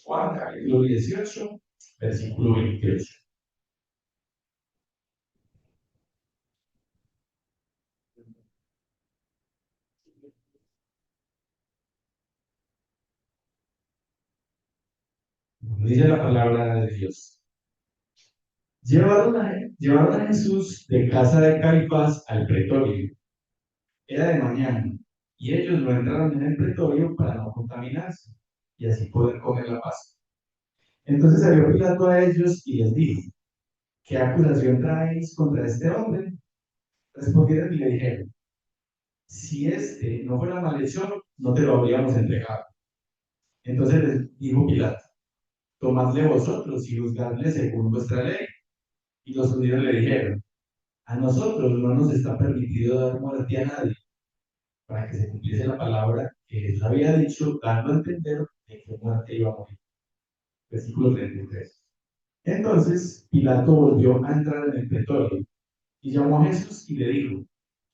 Juan capítulo 18, versículo 28. Dice la palabra de Dios. Llevaron a Jesús de casa de Caifás al pretorio. Era de mañana, y ellos no entraron en el pretorio para no contaminarse, y así poder comer la Pascua. Entonces salió Pilato a ellos y les dijo: ¿Qué acusación traéis contra este hombre? Respondieron y le dijeron: Si este no fuera malhechor, no te lo habríamos entregado. Entonces les dijo Pilato: Tomadle vosotros y juzgadle según vuestra ley. Y los judíos le dijeron: A nosotros no nos está permitido dar muerte a nadie, para que se cumpliese la palabra que Jesús había dicho, dando a entender de qué muerte iba a morir. Versículo 33. Entonces Pilato volvió a entrar en el pretorio y llamó a Jesús y le dijo: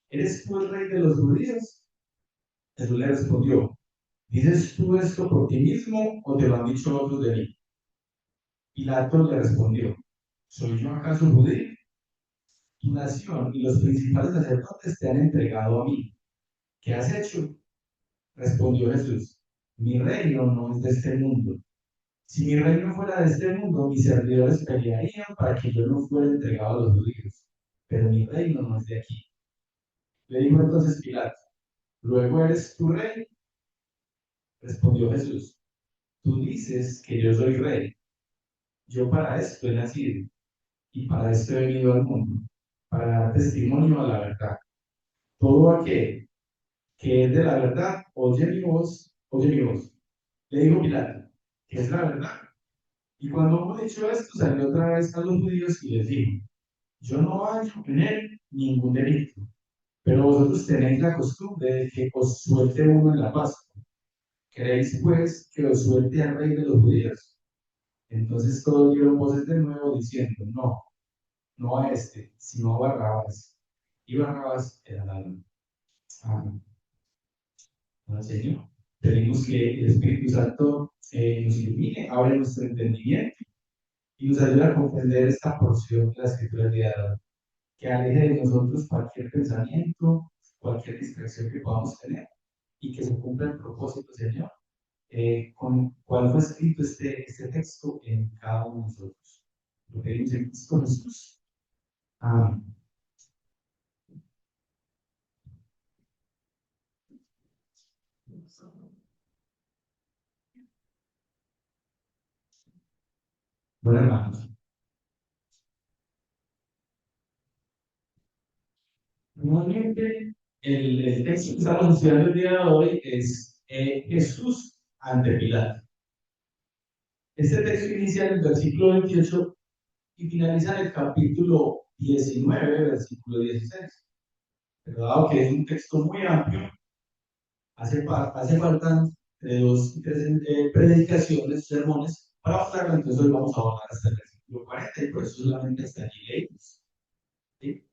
¿Eres tú el rey de los judíos? Jesús le respondió: ¿Dices tú esto por ti mismo o te lo han dicho otros de mí? Pilato le respondió: ¿Soy yo acaso judío? Tu nación y los principales sacerdotes te han entregado a mí. ¿Qué has hecho? Respondió Jesús: Mi reino no es de este mundo. Si mi reino fuera de este mundo, mis servidores pelearían para que yo no fuera entregado a los judíos. Pero mi reino no es de aquí. Le dijo entonces Pilato: ¿Luego eres tu rey? Respondió Jesús: Tú dices que yo soy rey. Yo para esto he nacido y para esto he venido al mundo, para dar testimonio a la verdad. Todo aquel que es de la verdad, oye mi voz, oye mi voz. Le dijo Pilato: ¿Qué es la verdad? Y cuando hubo dicho esto, salió otra vez a los judíos y les dijo: Yo no hallo en él ningún delito, pero vosotros tenéis la costumbre de que os suelte uno en la Pascua. ¿Queréis pues que os suelte al rey de los judíos? Entonces todos dieron voces de nuevo diciendo: No, no a este, sino a Barrabás. Y Barrabás era la alma. Amén. Bueno, Señor, pedimos que el Espíritu Santo nos ilumine, abre nuestro entendimiento y nos ayude a comprender esta porción de la Escritura de Dios, que aleje de nosotros cualquier pensamiento, cualquier distracción que podamos tener y que se cumpla el propósito, Señor, con cuál fue escrito este texto en cada uno de nosotros. Lo pedimos en Cristo Jesús. Amén. Bueno, hermanos, normalmente el texto que estamos estudiando el día de hoy es Jesús ante Pilato. Este texto inicia en el versículo 28 y finaliza en el capítulo 19, versículo 16. Pero dado que es un texto muy amplio, hace falta de dos y tres predicaciones, sermones, para abordarlo. Entonces hoy vamos a abordar hasta el versículo 40 y por eso solamente hasta allí leímos. ¿Sí?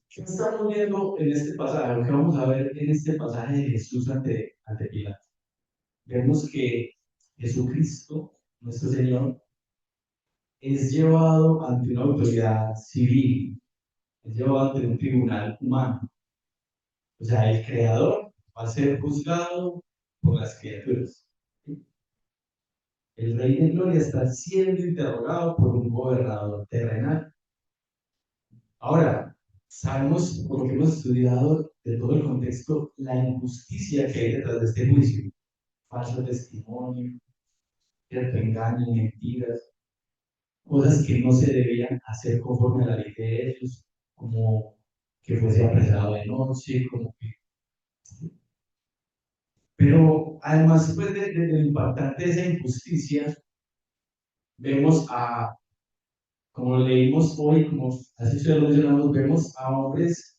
¿Qué estamos viendo en este pasaje? ¿Qué vamos a ver en este pasaje de Jesús ante Pilato? Vemos que Jesucristo, nuestro Señor, es llevado ante una autoridad civil, es llevado ante un tribunal humano. O sea, el creador va a ser juzgado por las criaturas. ¿Sí? El Rey de Gloria está siendo interrogado por un gobernador terrenal. Ahora, sabemos, por lo que hemos estudiado de todo el contexto, la injusticia que hay detrás de este juicio. Falso testimonio, cierto engaño, mentiras, cosas que no se debían hacer conforme a la ley de ellos, como que fuese apresado de noche, como que... Pero además, pues, de lo impactante de esa injusticia, vemos a, como leímos hoy, como así se lo mencionamos, vemos a hombres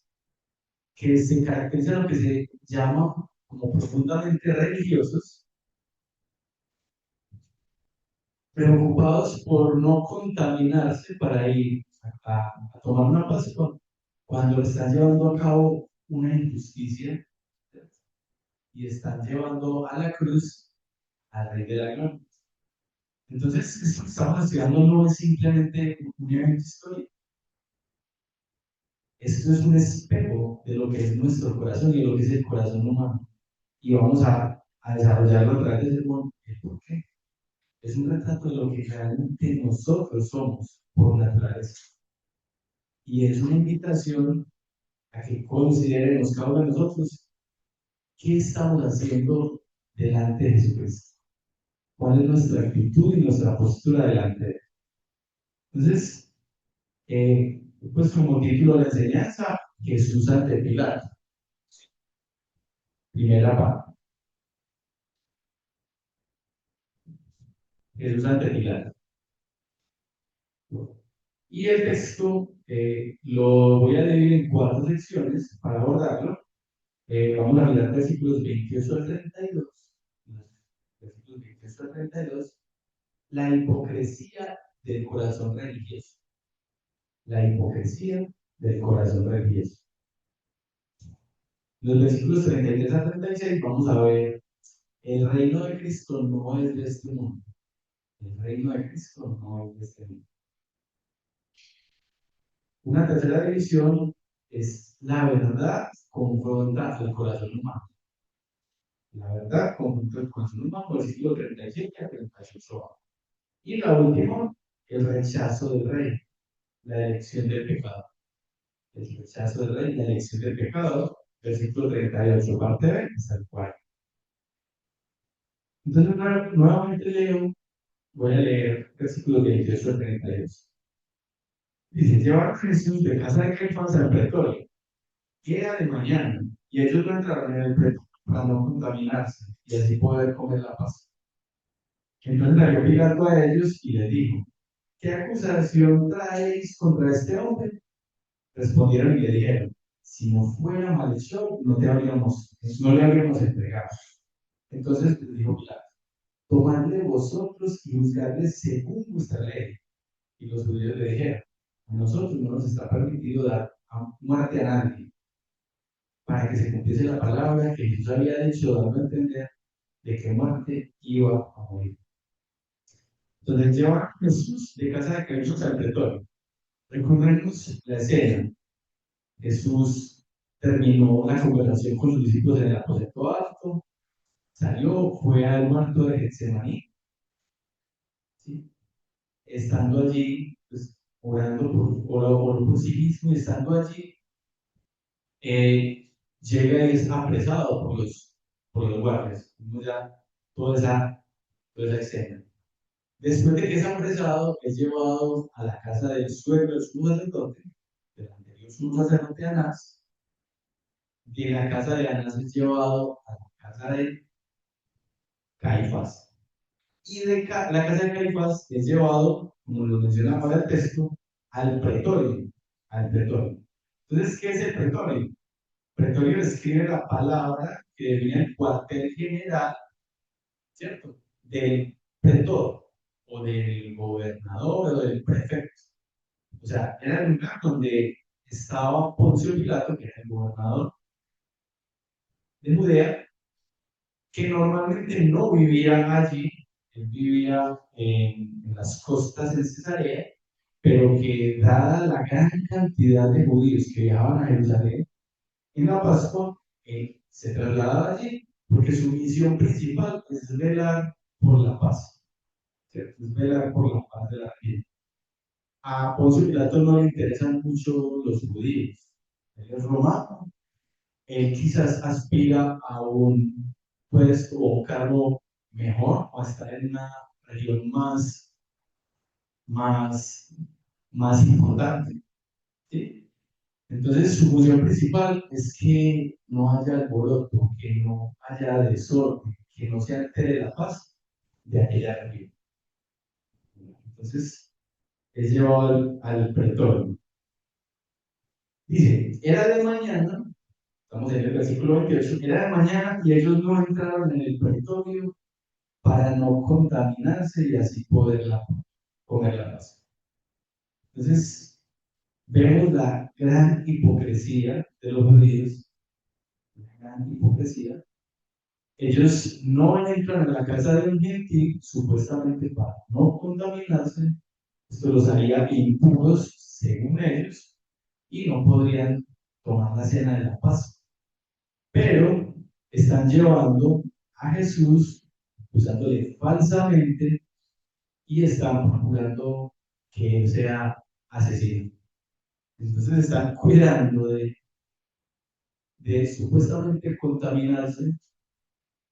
que se caracterizan lo que se llama como profundamente religiosos, preocupados por no contaminarse para ir a tomar una pascua, cuando están llevando a cabo una injusticia y están llevando a la cruz al Rey de la Gloria. Entonces, esto que estamos estudiando no es simplemente un evento histórico. Esto es un espejo de lo que es nuestro corazón y de lo que es el corazón humano. Y vamos a desarrollarlo a través del sermón. ¿El por qué? Es un retrato de lo que realmente nosotros somos por naturaleza. Y es una invitación a que consideremos cada uno de nosotros qué estamos haciendo delante de Jesucristo. ¿Cuál es nuestra actitud y nuestra postura delante de Él? Entonces, pues como título de la enseñanza, Jesús ante Pilato. Primera parte. Jesús ante Pilato. Y el texto lo voy a dividir en cuatro secciones para abordarlo. Vamos a mirar versículos 28 al 32. Versículos 28 al 32. La hipocresía del corazón religioso. La hipocresía del corazón religioso. Los versículos 33 a 36 vamos a ver, el reino de Cristo no es de este mundo. El reino de Cristo no es de este mundo. Una tercera división es la verdad confronta al corazón humano. La verdad confronta al corazón humano, versículo 37 a 38. Y la última, el rechazo del rey, la elección del pecado. El rechazo del rey, la elección del pecado, versículo 38, parte B, hasta el 4. Entonces, nuevamente leo, voy a leer versículos 28 al 32. Dice, llevaron a Jesús de casa de Caifás al pretorio, que era de mañana, y ellos no entraron en el pretorio para no contaminarse y así poder comer la Pascua. Entonces salió Pilato a ellos y les dijo, ¿qué acusación traéis contra este hombre? Respondieron y le dijeron, si no fuera malhechor, no le habríamos entregado. Entonces les dijo Pilato, tomadle vosotros y juzgadle según vuestra ley. Y los judíos le dijeron, a nosotros no nos está permitido dar muerte a nadie, para que se cumpliese la palabra que Jesús había dicho, dando a entender de qué muerte iba a morir. Entonces lleva a Jesús de casa de Caifás al pretorio. Recordemos la escena. Jesús terminó la conversación con sus discípulos en el aposento alto, salió, fue al huerto de Getsemaní, ¿sí? Estando allí, pues, oró por sí mismo, y estando allí, llega y es apresado por los guardias. Vimos ya toda esa escena. Después de que es apresado, es llevado a la casa del suegro del sumo sacerdote, del anterior sumo sacerdote Anás. De la casa de Anás es llevado a la casa de Caifás. Y de la casa de Caifás es llevado, como lo menciona ahora el texto, al pretorio. Al pretorio. Entonces, ¿qué es el pretorio? Pretorio describe la palabra que define el cuartel general, ¿cierto? Del pretor, o del gobernador, o del prefecto. O sea, era el lugar donde estaba Poncio Pilato, que era el gobernador de Judea, que normalmente no vivía allí, él vivía en las costas de Cesarea, pero que dada la gran cantidad de judíos que viajaban a Jerusalén en la Pascua, él se trasladaba allí, porque su misión principal es velar por la paz, ¿cierto? Es velar por la paz de la región. A Poncio Pilato no le interesan mucho los judíos, él es romano, él quizás aspira a un puesto o un cargo mejor o a estar en una región más, más importante, ¿sí? Entonces su función principal es que no haya alboroto, que no haya desorden, que no se altere la paz de aquella región. Entonces es llevado al pretorio. Dice, era de mañana. Estamos en el versículo 28. Era de mañana y ellos no entraron en el pretorio para no contaminarse y así poder comer la Pascua. Entonces, vemos la gran hipocresía de los judíos, la gran hipocresía. Ellos no entran a la casa de un gentil supuestamente para no contaminarse. Esto los haría impuros según ellos y no podrían tomar la cena de la paz. Pero están llevando a Jesús, usándole falsamente y están procurando que él sea asesino. Entonces están cuidando de supuestamente contaminarse,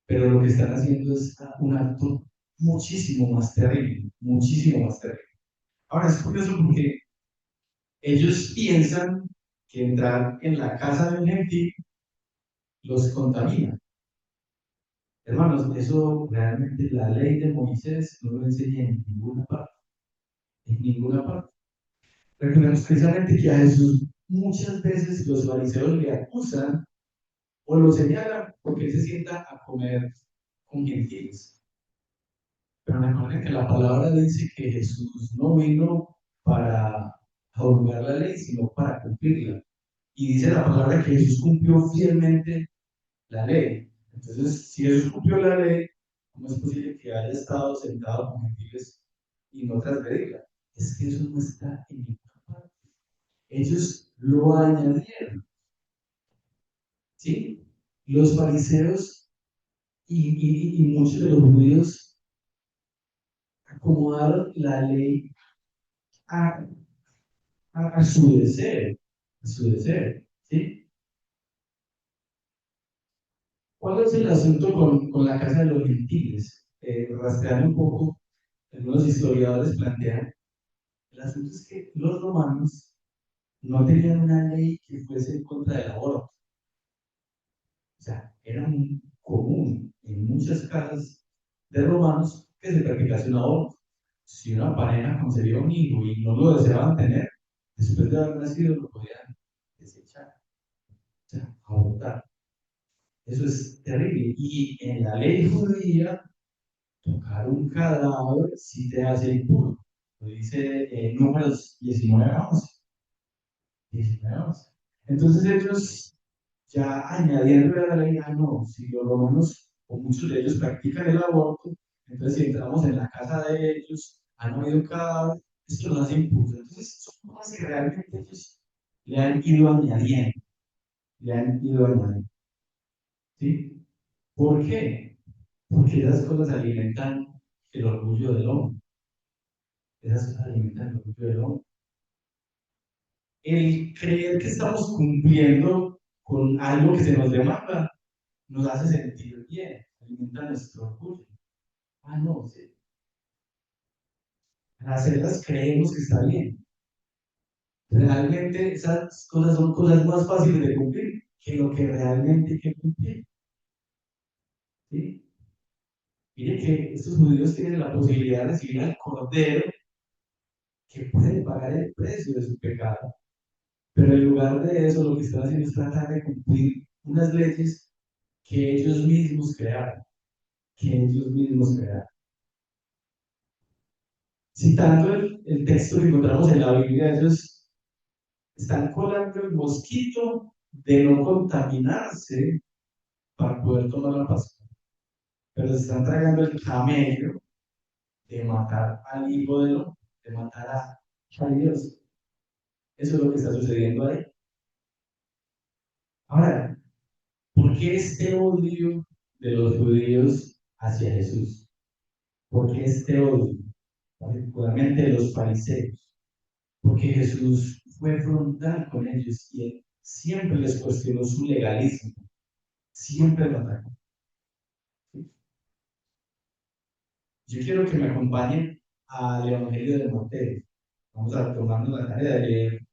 pero lo que están haciendo es un acto muchísimo más terrible, muchísimo más terrible. Ahora es curioso porque ellos piensan que entrar en la casa de un gentil los contamina. Hermanos, eso realmente la ley de Moisés no lo enseña en ninguna parte, en ninguna parte. Recordemos precisamente que a Jesús muchas veces los fariseos le acusan o lo señalan porque él se sienta a comer con gentiles. Pero recuerden que la palabra dice que Jesús no vino para abrogar la ley, sino para cumplirla. Y dice la palabra que Jesús cumplió fielmente la ley. Entonces, si Jesús cumplió la ley, ¿cómo es posible que haya estado sentado con gentiles y no transgredirla? Es que eso no está en ninguna parte. Ellos lo añadieron, ¿sí? Los fariseos y muchos de los judíos acomodaron la ley a, a su deseo, a su deseo, ¿sí? ¿Cuál es el asunto con la casa de los gentiles? Rastreando un poco, algunos historiadores plantean, el asunto es que los romanos no tenían una ley que fuese en contra del aborto. O sea, era muy común en muchas casas de romanos que se practicase un aborto. Si una pareja concebía un hijo y no lo deseaban tener, después de haber nacido lo podían desechar, o sea, abortar. Eso es terrible. Y en la ley judía, tocar un cadáver sí te hace impuro. Lo dice Números 19 a 11. 19 a 11. Entonces ellos ya añadiendo a la ley, ah, no, si los romanos o muchos de ellos practican el aborto, entonces si entramos en la casa de ellos, han habido un cadáver, esto nos hace impuros. Entonces son cosas que realmente ellos le han ido añadiendo, le han ido añadiendo. ¿Sí? ¿Por qué? Porque esas cosas alimentan el orgullo del hombre. Esas cosas alimentan el orgullo del hombre. El creer que estamos cumpliendo con algo que se nos demanda nos hace sentir bien, alimenta nuestro orgullo. Ah, no, sí. Al hacerlas creemos que está bien. Realmente esas cosas son cosas más fáciles de cumplir que lo que realmente hay que cumplir. ¿Sí? Mire que estos judíos tienen la posibilidad de recibir al Cordero que puede pagar el precio de su pecado. Pero en lugar de eso, lo que están haciendo es tratar de cumplir unas leyes que ellos mismos crearon, que ellos mismos crearon. Citando el texto que encontramos en la Biblia, ellos están colando el mosquito de no contaminarse para poder tomar la Pascua, pero se están tragando el camello de matar al Hijo de Dios, de matar a Dios. Eso es lo que está sucediendo ahí. Ahora, ¿por qué este odio de los judíos hacia Jesús? ¿Por qué este odio? Particularmente de los fariseos. Porque Jesús fue frontal con ellos y él siempre les cuestionó su legalismo. Siempre lo atacó. Yo quiero que me acompañen al Evangelio de Mateo. Vamos a tomarnos la tarea de leer.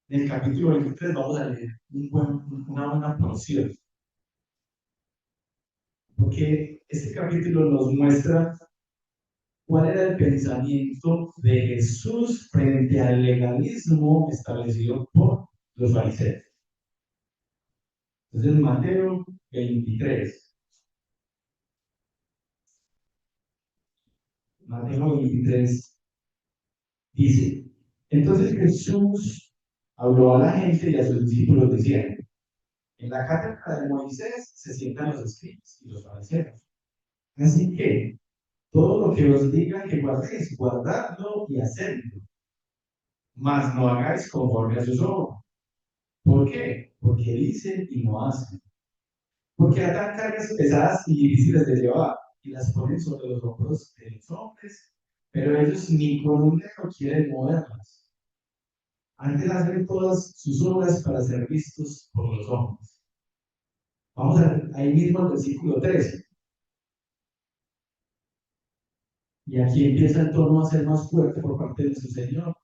En el capítulo 23 vamos a leer una buena porción. Porque este capítulo nos muestra cuál era el pensamiento de Jesús frente al legalismo establecido por los fariseos. Entonces, Mateo 23. Mateo 23 dice, entonces Jesús Habló a la gente y a sus discípulos diciendo, en la cátedra de Moisés se sientan los escribas y los fariseos. Así que todo lo que os diga que guardéis, guardadlo y hacedlo, mas no hagáis conforme a sus obras. ¿Por qué? Porque dicen y no hacen. Porque atan cargas pesadas y difíciles de llevar y las ponen sobre los hombros de los hombres, pero ellos ni con un dedo quieren moverlas. Antes hacen todas sus obras para ser vistos por los hombres. Vamos a ver ahí mismo al versículo 13. Y aquí empieza el tono a ser más fuerte por parte de su Señor.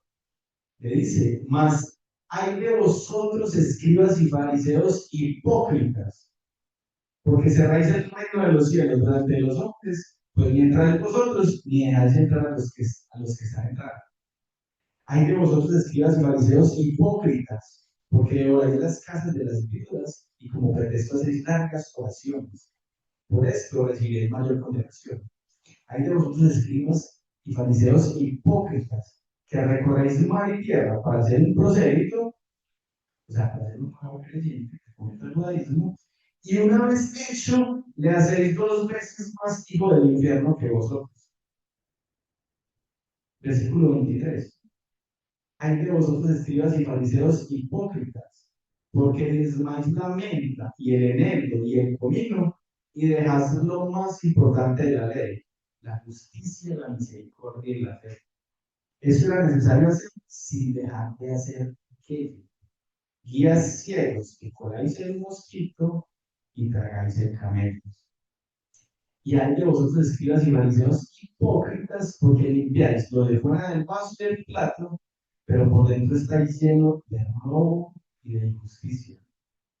Le dice, mas hay de vosotros escribas y fariseos hipócritas, porque cerráis el reino de los cielos delante de los hombres, pues ni entráis vosotros, ni dejáis entrar a los que están entrando. Hay de vosotros escribas y fariseos hipócritas, porque devoráis las casas de las viudas y como pretexto hacéis largas oraciones. Por esto recibiréis mayor condenación. Hay de vosotros escribas y fariseos hipócritas, que recorréis mar y tierra para hacer un prosélito, o sea, para hacer un nuevo creyente que comenta el judaísmo, y una vez hecho, le hacéis 2 veces más hijo del infierno que vosotros. Versículo 23. Hay de vosotros escribas y fariseos hipócritas, porque desmáis la menta y el eneldo y el comino, y dejáis lo más importante de la ley, la justicia, la misericordia y la fe. Eso era necesario hacer sin dejar de hacer aquello. Guías ciegos que coláis el mosquito y tragáis el camello. Y hay de vosotros escribas y fariseos hipócritas, porque limpiáis lo de fuera del vaso y del plato, pero por dentro estáis lleno de robo y de injusticia.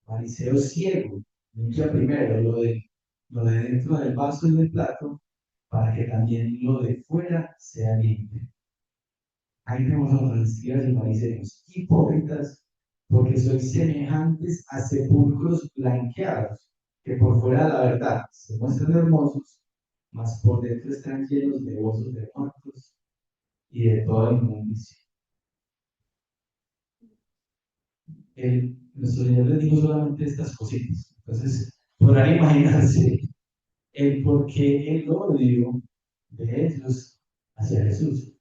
Fariseo ciego, limpia primero lo de dentro del vaso y del plato, para que también lo de fuera sea limpio. Hay de vosotros escribas y fariseos hipócritas, porque sois semejantes a sepulcros blanqueados, que por fuera la verdad se muestran hermosos, mas por dentro están llenos de huesos de muertos y de toda inmundicia. Nuestro Señor les dijo solamente estas cositas. Entonces, podrán imaginarse el por qué el odio de ellos hacia Jesús.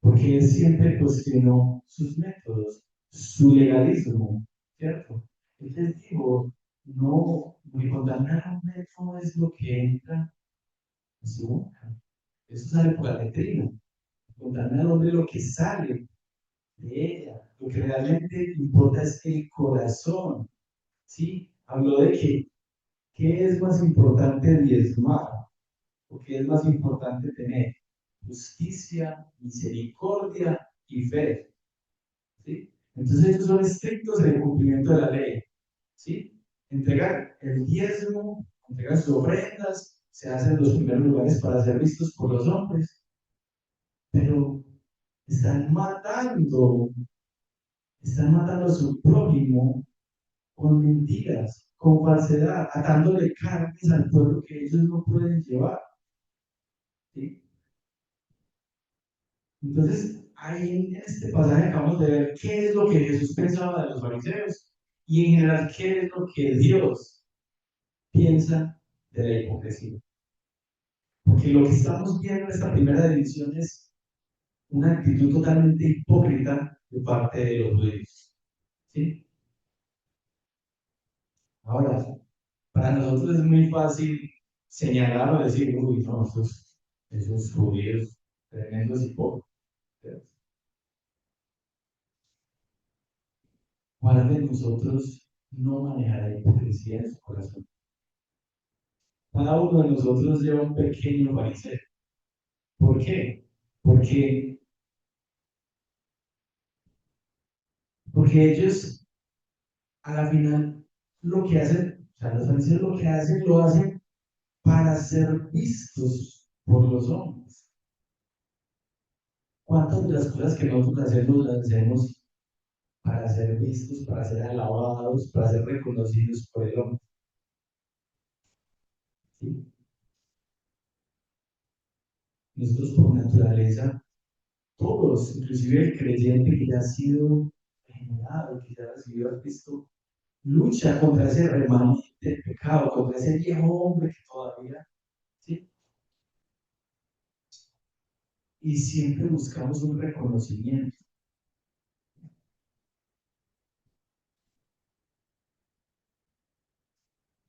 Porque él siempre cuestionó sus métodos, su legalismo, ¿cierto? Él les dijo, no, me contaminar a un no es lo que entra a su boca. Eso sale por la letrina. Contaminar al hombre lo que sale de ella. Lo que realmente importa es el corazón, ¿sí? Habló de que, ¿qué es más importante diezmar? ¿O qué es más importante tener? Justicia, misericordia y fe. ¿Sí? Entonces, estos son estrictos en el cumplimiento de la ley. ¿Sí? Entregar el diezmo, entregar sus ofrendas, se hacen en los primeros lugares para ser vistos por los hombres, pero están matando a su prójimo con mentiras, con falsedad, atándole carnes al pueblo que ellos no pueden llevar. ¿Sí? Entonces, ahí en este pasaje acabamos de ver qué es lo que Jesús pensaba de los fariseos y en general qué es lo que Dios piensa de la hipocresía. Porque lo que estamos viendo en esta primera división es una actitud totalmente hipócrita de parte de los judíos. ¿Sí? Ahora, para nosotros es muy fácil señalar o decir, uy, no, esos judíos tremendos hipócritas. ¿Cuál de nosotros no manejará hipocresía en su corazón? Cada uno de nosotros lleva un pequeño fariseo. ¿Por qué? Porque, porque ellos, a la final, lo que hacen, o sea, los fariseos lo hacen para ser vistos por los hombres. ¿Cuántas de las cosas que nosotros hacemos las hacemos para ser vistos, para ser alabados, para ser reconocidos por el hombre? ¿Sí? Nosotros por naturaleza, todos, inclusive el creyente que ya ha sido regenerado, que ya ha recibido a Cristo, lucha contra ese remanente del pecado, contra ese viejo hombre que todavía, ¿sí? Y siempre buscamos un reconocimiento.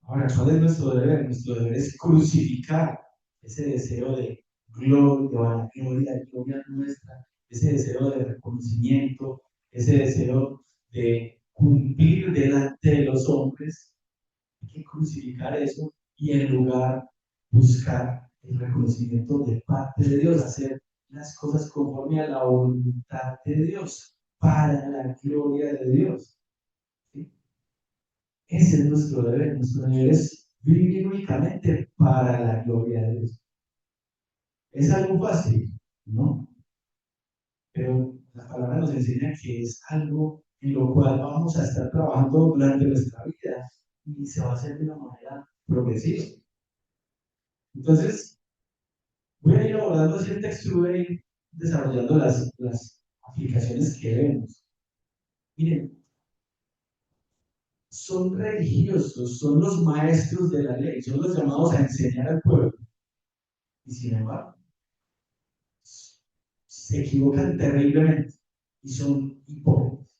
Ahora, ¿cuál es nuestro deber? Nuestro deber es crucificar ese deseo de gloria, de vanagloria, de gloria nuestra, ese deseo de reconocimiento, ese deseo de cumplir delante de los hombres. Hay que crucificar eso y en lugar buscar el reconocimiento de parte de Dios, hacer las cosas conforme a la voluntad de Dios, para la gloria de Dios. ¿Sí? Ese es nuestro deber. Nuestro deber es vivir únicamente para la gloria de Dios. ¿Es algo fácil? No. Pero la palabra nos enseña que es algo en lo cual vamos a estar trabajando durante nuestra vida y se va a hacer de una manera progresiva. Entonces, voy a ir abordando así el texto y voy a ir desarrollando las aplicaciones que vemos. Miren, son religiosos, son los maestros de la ley, son los llamados a enseñar al pueblo. Y sin embargo, se equivocan terriblemente y son hipócritas.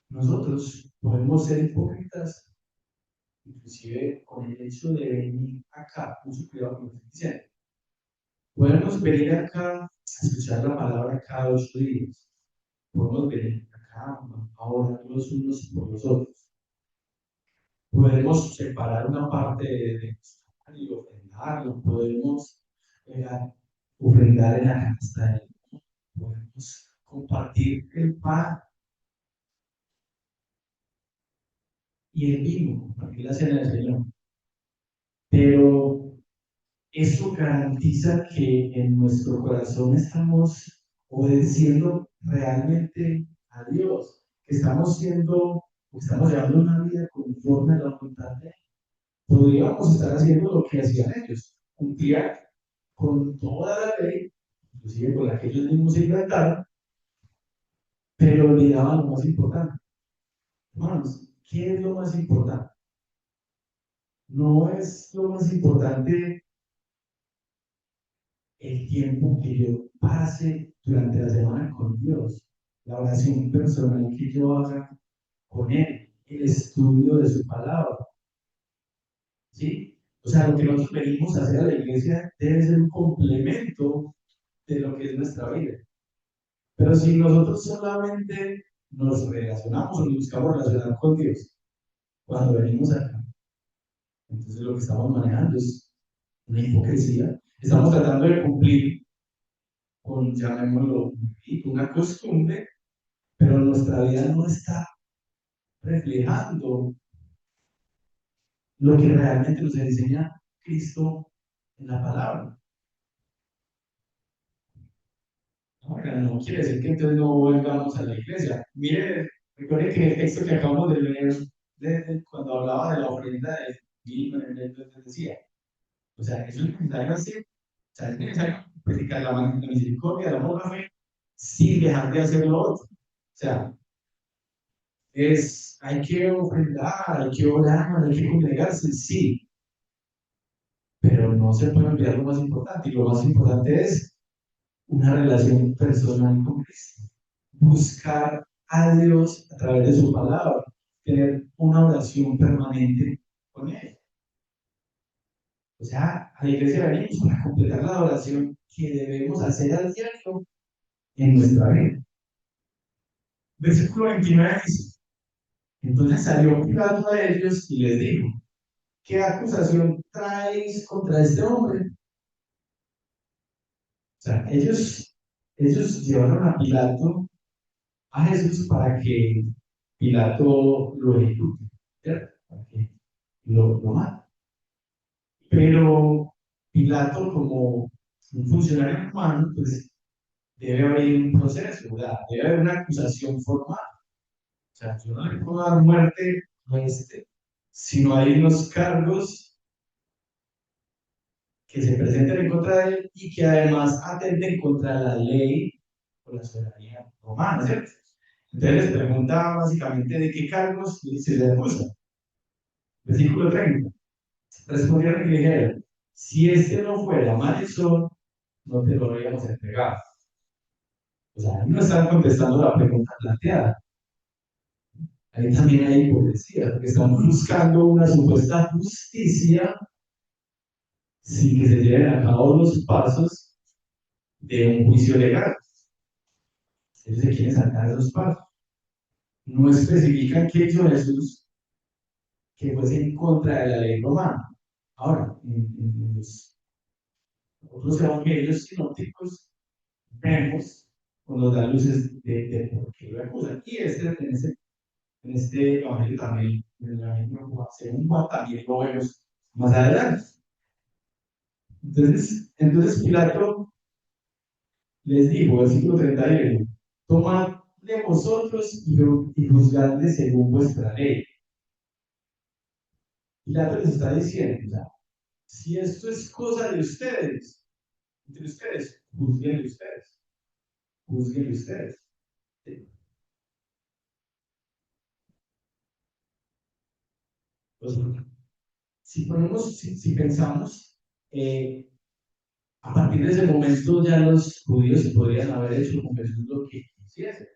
Nosotros podemos ser hipócritas, inclusive con el hecho de venir acá, mucho cuidado con lo que estoy diciendo. Podemos venir acá a escuchar la palabra cada 8 días. Podemos venir acá a orar los unos por los otros. Podemos separar una parte de y ofrendarlo. Podemos eh, ofrendar en la canasta de Dios. Podemos compartir el pan y el vino, compartir la cena del Señor. Pero eso garantiza que en nuestro corazón estamos obedeciendo realmente a Dios, que estamos siendo, estamos llevando una vida conforme a la voluntad de Él. Podríamos estar haciendo lo que hacían ellos, cumplir con toda la ley, inclusive con la que ellos mismos se inventaron, pero olvidaban lo más importante. Hermanos, ¿qué es lo más importante? No es lo más importante el tiempo que yo pase durante la semana con Dios, la oración personal que yo haga con Él, el estudio de su palabra, ¿sí? O sea, lo que nosotros venimos a hacer a la iglesia debe ser un complemento de lo que es nuestra vida. Pero si nosotros solamente nos relacionamos o nos buscamos relacionar con Dios cuando venimos acá, entonces lo que estamos manejando es una hipocresía. Estamos tratando de cumplir con, llamémoslo, una costumbre, pero nuestra vida no está reflejando lo que realmente nos enseña Cristo en la palabra. Ahora, no quiere decir que entonces no volvamos a la iglesia. Mire, recuerde que el texto que acabamos de leer, cuando hablaba de la ofrenda de vino, entonces decía, o sea, eso es necesario hacer, o sea, es necesario predicar la misericordia, el amor, la fe, sin dejar de hacer lo otro. O sea, hay que ofrendar, hay que orar, hay que congregarse, sí, pero no se puede olvidar lo más importante, y lo más importante es una relación personal con Cristo. Buscar a Dios a través de su palabra, tener una oración permanente con Él. O sea, a la iglesia venimos para completar la oración que debemos hacer al diario en nuestra vida. Versículo 29 dice, entonces salió Pilato a ellos y les dijo, ¿qué acusación traéis contra este hombre? O sea, ellos llevaron a Pilato a Jesús para que Pilato lo ejecute, ¿cierto? Para que lo mate. Pero Pilato, como un funcionario humano, pues debe haber un proceso, ¿verdad? Debe haber una acusación formal. O sea, yo no le puedo dar muerte a este, sino hay unos cargos que se presenten en contra de él y que además atenten contra la ley o la soberanía romana, ¿cierto? Entonces les pregunta básicamente de qué cargos se le acusa. Versículo 30. Respondieron y le dijeron, si este no fuera malhechor, no te lo habríamos entregado. O sea, no están contestando la pregunta planteada. Ahí también hay hipocresía, porque están buscando una supuesta justicia sin que se lleven a cabo los pasos de un juicio legal. Ellos se quieren saltar esos pasos. No especifican que hizo Jesús que fuese en contra de la ley romana. Ahora, en los otros evangelios sinópticos vemos o nos da luces de por qué lo acusan. Y en este evangelio también, en el evangelio según Juan, también lo vemos más adelante. Entonces Pilato les dijo, versículo 31, tomad de vosotros y juzgadle según vuestra ley. Pilato les está diciendo, ya, si esto es cosa de ustedes, entre ustedes, juzguenle ustedes, juzguenle ustedes. ¿Sí? Pues, si pensamos, a partir de ese momento ya los judíos podrían haber hecho con Jesús lo que quisiesen,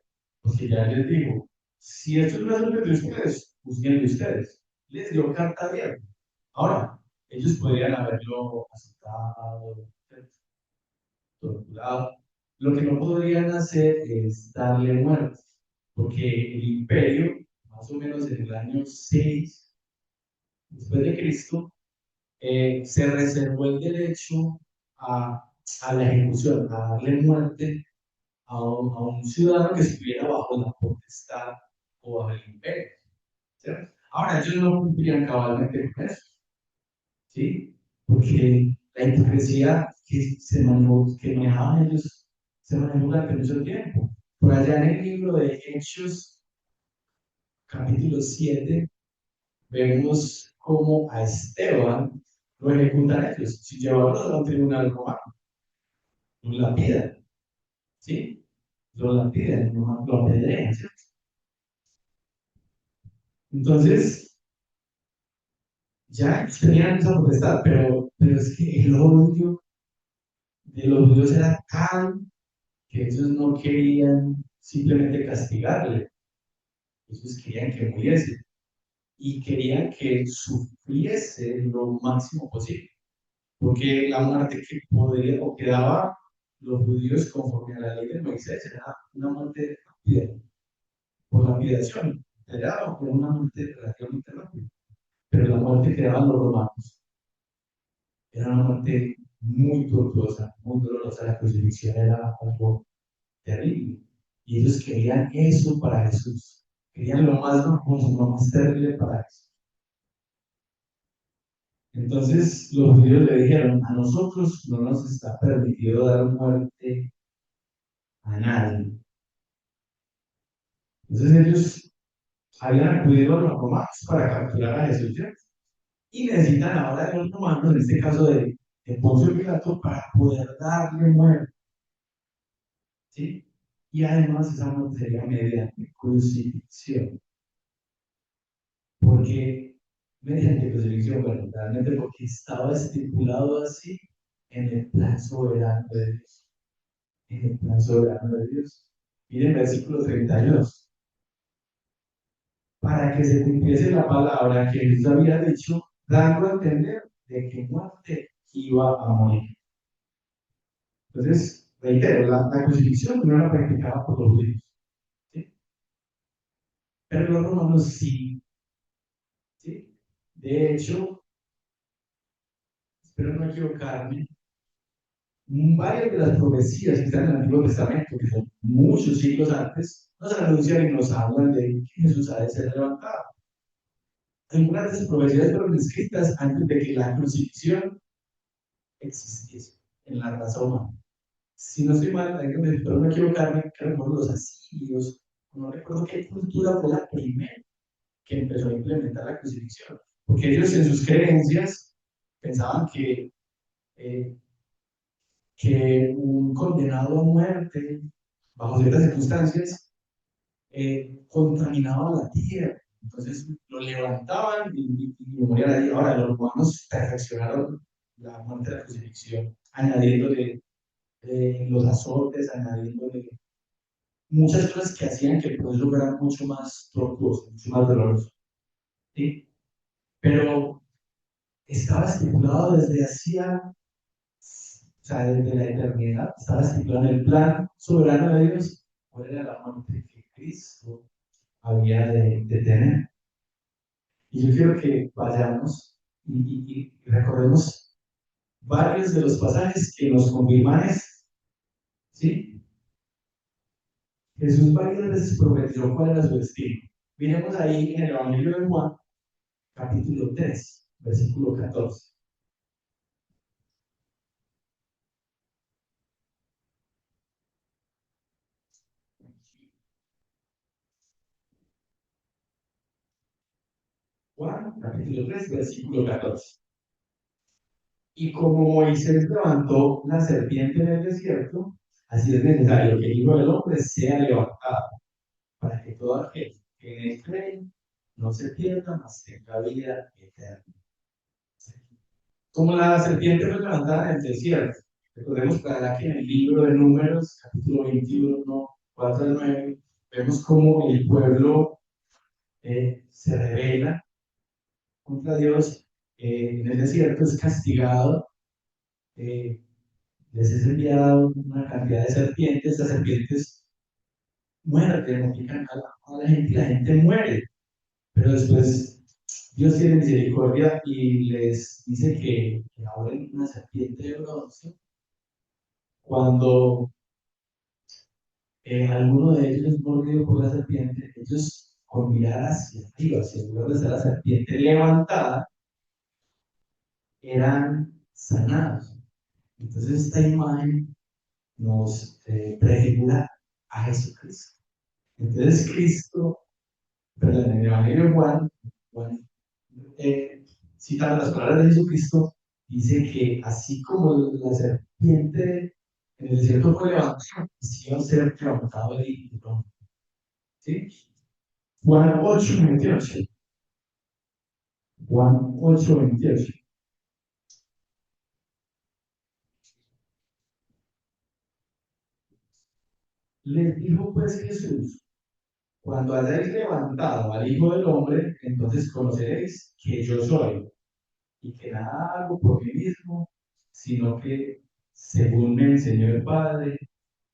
porque ya les dijo, si esto es un asunto de ustedes, juzguen de ustedes. Les dio carta abierta. Ahora, ellos podrían haberlo aceptado, torturado. Lo que no podrían hacer es darle muerte, porque el imperio, más o menos en el año 6 después de Cristo, se reservó el derecho a, a la ejecución, a darle muerte a un ciudadano que estuviera bajo la potestad o bajo el imperio. ¿Cierto? Ahora, ellos no cumplían cabalmente con eso, ¿sí? Porque la hipocresía que manejaban ellos se manejó durante mucho tiempo. Por allá en el libro de Hechos, capítulo 7, vemos cómo a Esteban lo ejecutan ellos, sin llevarlo a un tribunal romano, lo lapidan, ¿sí? Lo lapidan, lo apedrean, ¿cierto? Entonces, ya tenían esa potestad, pero es que el odio de los judíos era tan que ellos no querían simplemente castigarle, ellos querían que muriese y querían que sufriese lo máximo posible, porque la muerte que podría o que daba los judíos conforme a la ley de Moisés era una muerte rápida, por lapidación, era una muerte relativamente rápida, pero la muerte que daban los romanos era una muerte muy tortuosa, muy dolorosa, la crucifixión era algo terrible. Y ellos querían eso para Jesús. Querían lo más bajoso, lo más terrible para Jesús. Entonces los judíos le dijeron, a nosotros no nos está permitido dar muerte a nadie. Entonces ellos habían acudido a los romanos para capturar a Jesús, ¿cierto? Y necesitan ahora de los romanos, en este caso de Poncio Pilato, para poder darle muerte, ¿sí? Y además esa muerte sería mediante crucifixión. Porque mediante crucifixión, bueno, realmente porque estaba estipulado así en el plan soberano de Dios. En el plan soberano de Dios. Miren versículo 32. Para que se cumpliese la palabra que Jesús había dicho, dando a entender de que muerte iba a morir. Entonces, reitero, la crucifixión no era practicada por los judíos, ¿sí? Pero los romanos sí, ¿sí? De hecho, espero no equivocarme, varias de las profecías que están en el Antiguo Testamento, que son muchos siglos antes, nos anuncian y nos hablan de que Jesús ha de ser levantado. Algunas de esas profecías fueron escritas antes de que la crucifixión existiese en la raza humana. Si no estoy mal, hay que me espero no equivocarme, que recuerdo los asirios, no recuerdo qué cultura fue la primera que empezó a implementar la crucifixión, porque ellos en sus creencias pensaban eh, que un condenado a muerte, bajo ciertas circunstancias, contaminaba la tierra. Entonces lo levantaban y morían allí. Ahora los romanos perfeccionaron la muerte de la crucifixión, añadiéndole los azotes, añadiéndole muchas cosas que hacían que el proceso fuera mucho más tortuoso, mucho más doloroso. ¿Sí? Pero estaba estipulado desde hacía, o sea, desde la eternidad, estaba estipulado en el plan soberano de Dios cuál era la muerte que Cristo había de tener. Y yo quiero que vayamos y recordemos varios de los pasajes que nos confirman esto. ¿Sí? Jesús varias veces prometió cuál era su destino. Miremos ahí en el Evangelio de Juan, capítulo 3, versículo 14. Juan, capítulo 3, versículo 14. Y como Moisés levantó la serpiente en el desierto, así es necesario que el Hijo del Hombre sea levantado, para que todo aquel que en él cree no se pierda, mas tenga vida eterna. Como la serpiente fue levantada en el desierto, recordemos para que en el libro de Números, capítulo 21, 4 al 9, vemos cómo el pueblo se revela contra Dios en el desierto, es castigado, eh, les es enviado una cantidad de serpientes, las serpientes muerden, pican a la gente y la gente muere, pero después Dios tiene misericordia y les dice que abren una serpiente de bronce cuando alguno de ellos es mordido por la serpiente, ellos con mirar hacia arriba, hacia el lugar donde está la serpiente levantada, eran sanados. Entonces esta imagen nos prefigura a Jesucristo. Entonces Cristo, perdón, en el Evangelio de Juan, Juan citando las palabras de Jesucristo, dice que así como la serpiente en el desierto fue levantada, así va a ser levantado el Hijo del Hombre. ¿Sí? Juan 8:28. Juan 8:28. Les dijo pues Jesús, cuando hayáis levantado al Hijo del Hombre, entonces conoceréis que yo soy, y que nada hago por mí mismo, sino que según me enseñó el Padre,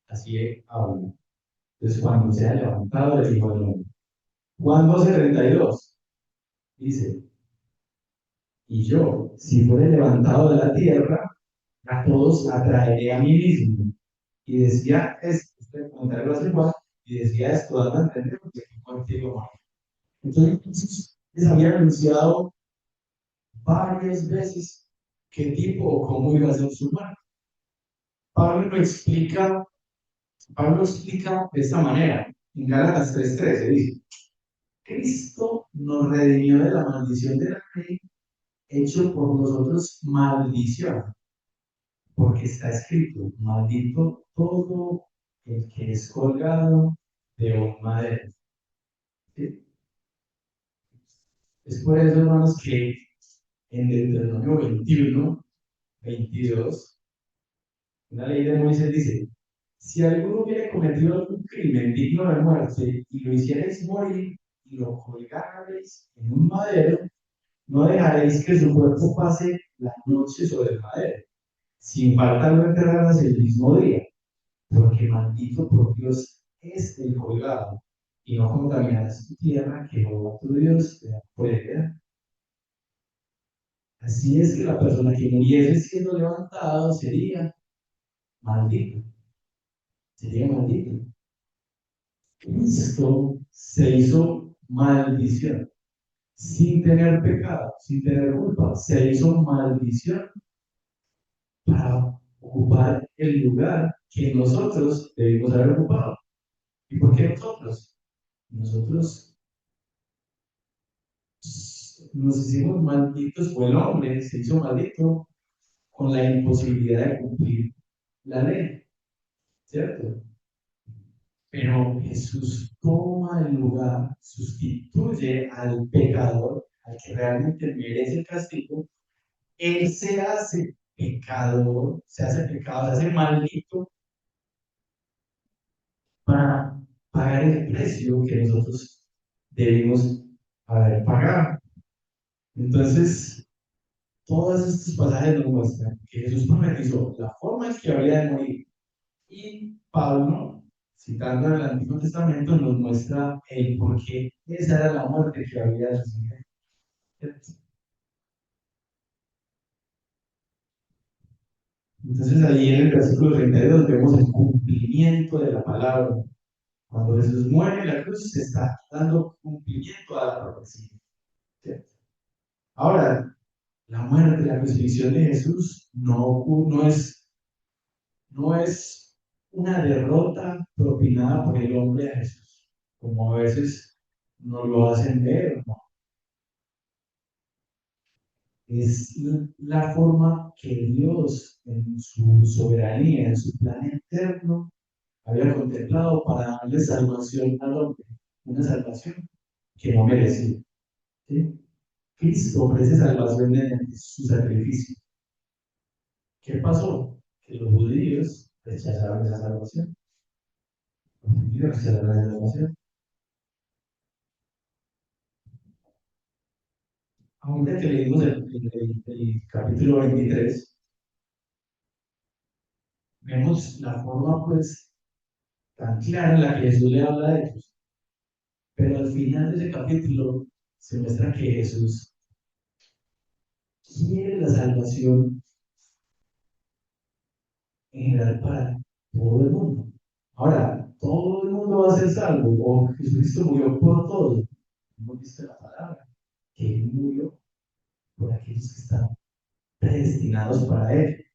así hablo. Entonces, cuando se ha levantado el Hijo del Hombre. Juan 12:32 dice, y yo, si fuere levantado de la tierra, a todos atraeré a mí mismo. Y decía esto, este comentario lo hace Juan, y decía esto, dando a entender que contigo más. Entonces, Jesús les había anunciado varias veces qué tipo o cómo iba a ser su muerte. Pablo lo explica, Pablo explica de esta manera, en Gálatas 3:13 dice, Cristo nos redimió de la maldición de la ley, hecho por nosotros maldición, porque está escrito, maldito todo el que es colgado de un madero. ¿Sí? Es por eso, hermanos, que en Deuteronomio 21, 22, una ley de Moisés dice, si alguno hubiera cometido algún crimen digno de muerte y lo hicierais morir y lo colgarais en un madero, no dejaréis que su cuerpo pase la noche sobre el madero. Sin falta lo enterrarás el mismo día, porque maldito por Dios es el colgado, y no contaminarás tu tierra que Jehová tu Dios te da por heredad. Así es que la persona que muriese siendo levantado maldito, sería maldito. Cristo se hizo maldición, sin tener pecado, sin tener culpa, se hizo maldición para ocupar el lugar que nosotros debimos haber ocupado. ¿Y por qué nosotros? Nosotros nos hicimos malditos, o el hombre se hizo maldito con la imposibilidad de cumplir la ley, ¿cierto? Pero Jesús toma el lugar, sustituye al pecador, al que realmente merece el castigo. Él se hace pecador, se hace pecado, se hace maldito para pagar el precio que nosotros debimos haber pagado. Entonces, todos estos pasajes nos muestran que Jesús profetizó la forma en que habría de morir. Y Pablo, citando el Antiguo Testamento, nos muestra el por qué esa era la muerte que había de recibir. Entonces, ahí en el versículo 32 vemos el cumplimiento de la palabra. Cuando Jesús muere en la cruz, se está dando cumplimiento a la profecía. ¿Cierto? Ahora, la muerte, la crucifixión de Jesús no es una derrota propinada por el hombre a Jesús, como a veces nos lo hacen ver, ¿no? Es la forma que Dios, en su soberanía, en su plan eterno, había contemplado para darle salvación al hombre, una salvación que no merecía. ¿Sí? Cristo ofrece salvación mediante su sacrificio. ¿Qué pasó? Que los judíos rechazaron esa salvación. Los judíos rechazaron esa salvación. Ahorita que leímos el capítulo 23, vemos la forma pues tan clara en la que Jesús le habla de ellos. Pero al final de ese capítulo se muestra que Jesús quiere la salvación en general para todo el mundo. Ahora, todo el mundo va a ser salvo, o Jesucristo murió por todos. Hemos visto la palabra, que Él murió por aquellos que están predestinados para Él,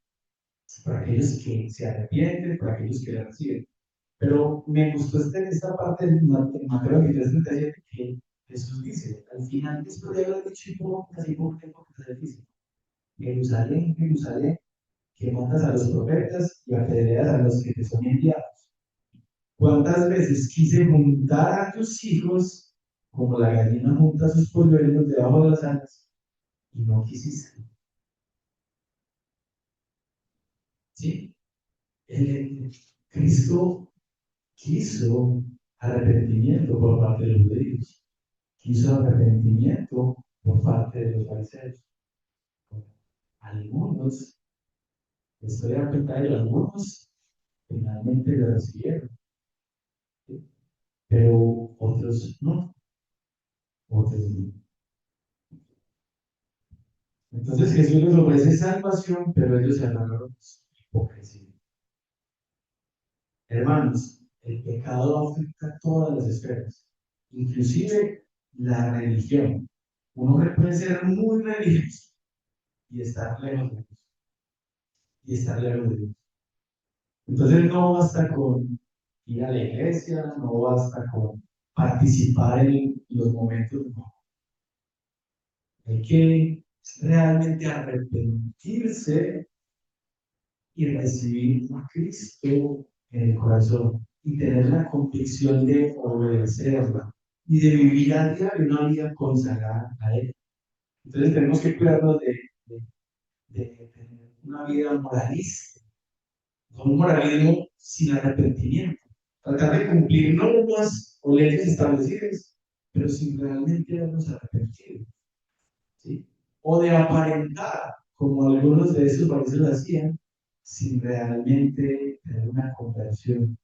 para aquellos que se arrepienten, para aquellos que le reciben. Pero me gustó esta parte de Mateo 23:37 que Jesús dice, al final, después de haber dicho casi poco tiempo que se dice, Jerusalén, Jerusalén, que matas a los profetas y apedreas a los que te son enviados. ¿Cuántas veces quise juntar a tus hijos como la gallina junta sus polluelos debajo de las alas y no quisiste? ¿Sí? Cristo quiso arrepentimiento por parte de los judíos, quiso arrepentimiento por parte de los fariseos. Algunos, estoy a cuenta de algunos, finalmente lo recibieron, ¿sí? Pero otros no, otros no. Entonces Jesús les ofrece salvación, pero ellos se agarraron hipocresía. Hermanos, el pecado afecta a todas las esferas, inclusive la religión. Un hombre puede ser muy religioso y estar lejos de Dios, y estar lejos de Dios. Entonces no basta con ir a la iglesia, no basta con participar en los momentos, no. Hay que realmente arrepentirse y recibir a Cristo en el corazón y tener la convicción de obedecerla y de vivir a diario una vida consagrada a Él. Entonces tenemos que cuidarnos de, de tener una vida moralista, no un moralismo sin arrepentimiento. Tratar de cumplir normas o leyes establecidas, pero sin realmente habernos arrepentido. ¿Sí? O de aparentar, como algunos de esos países lo hacían, sin realmente tener una conversión.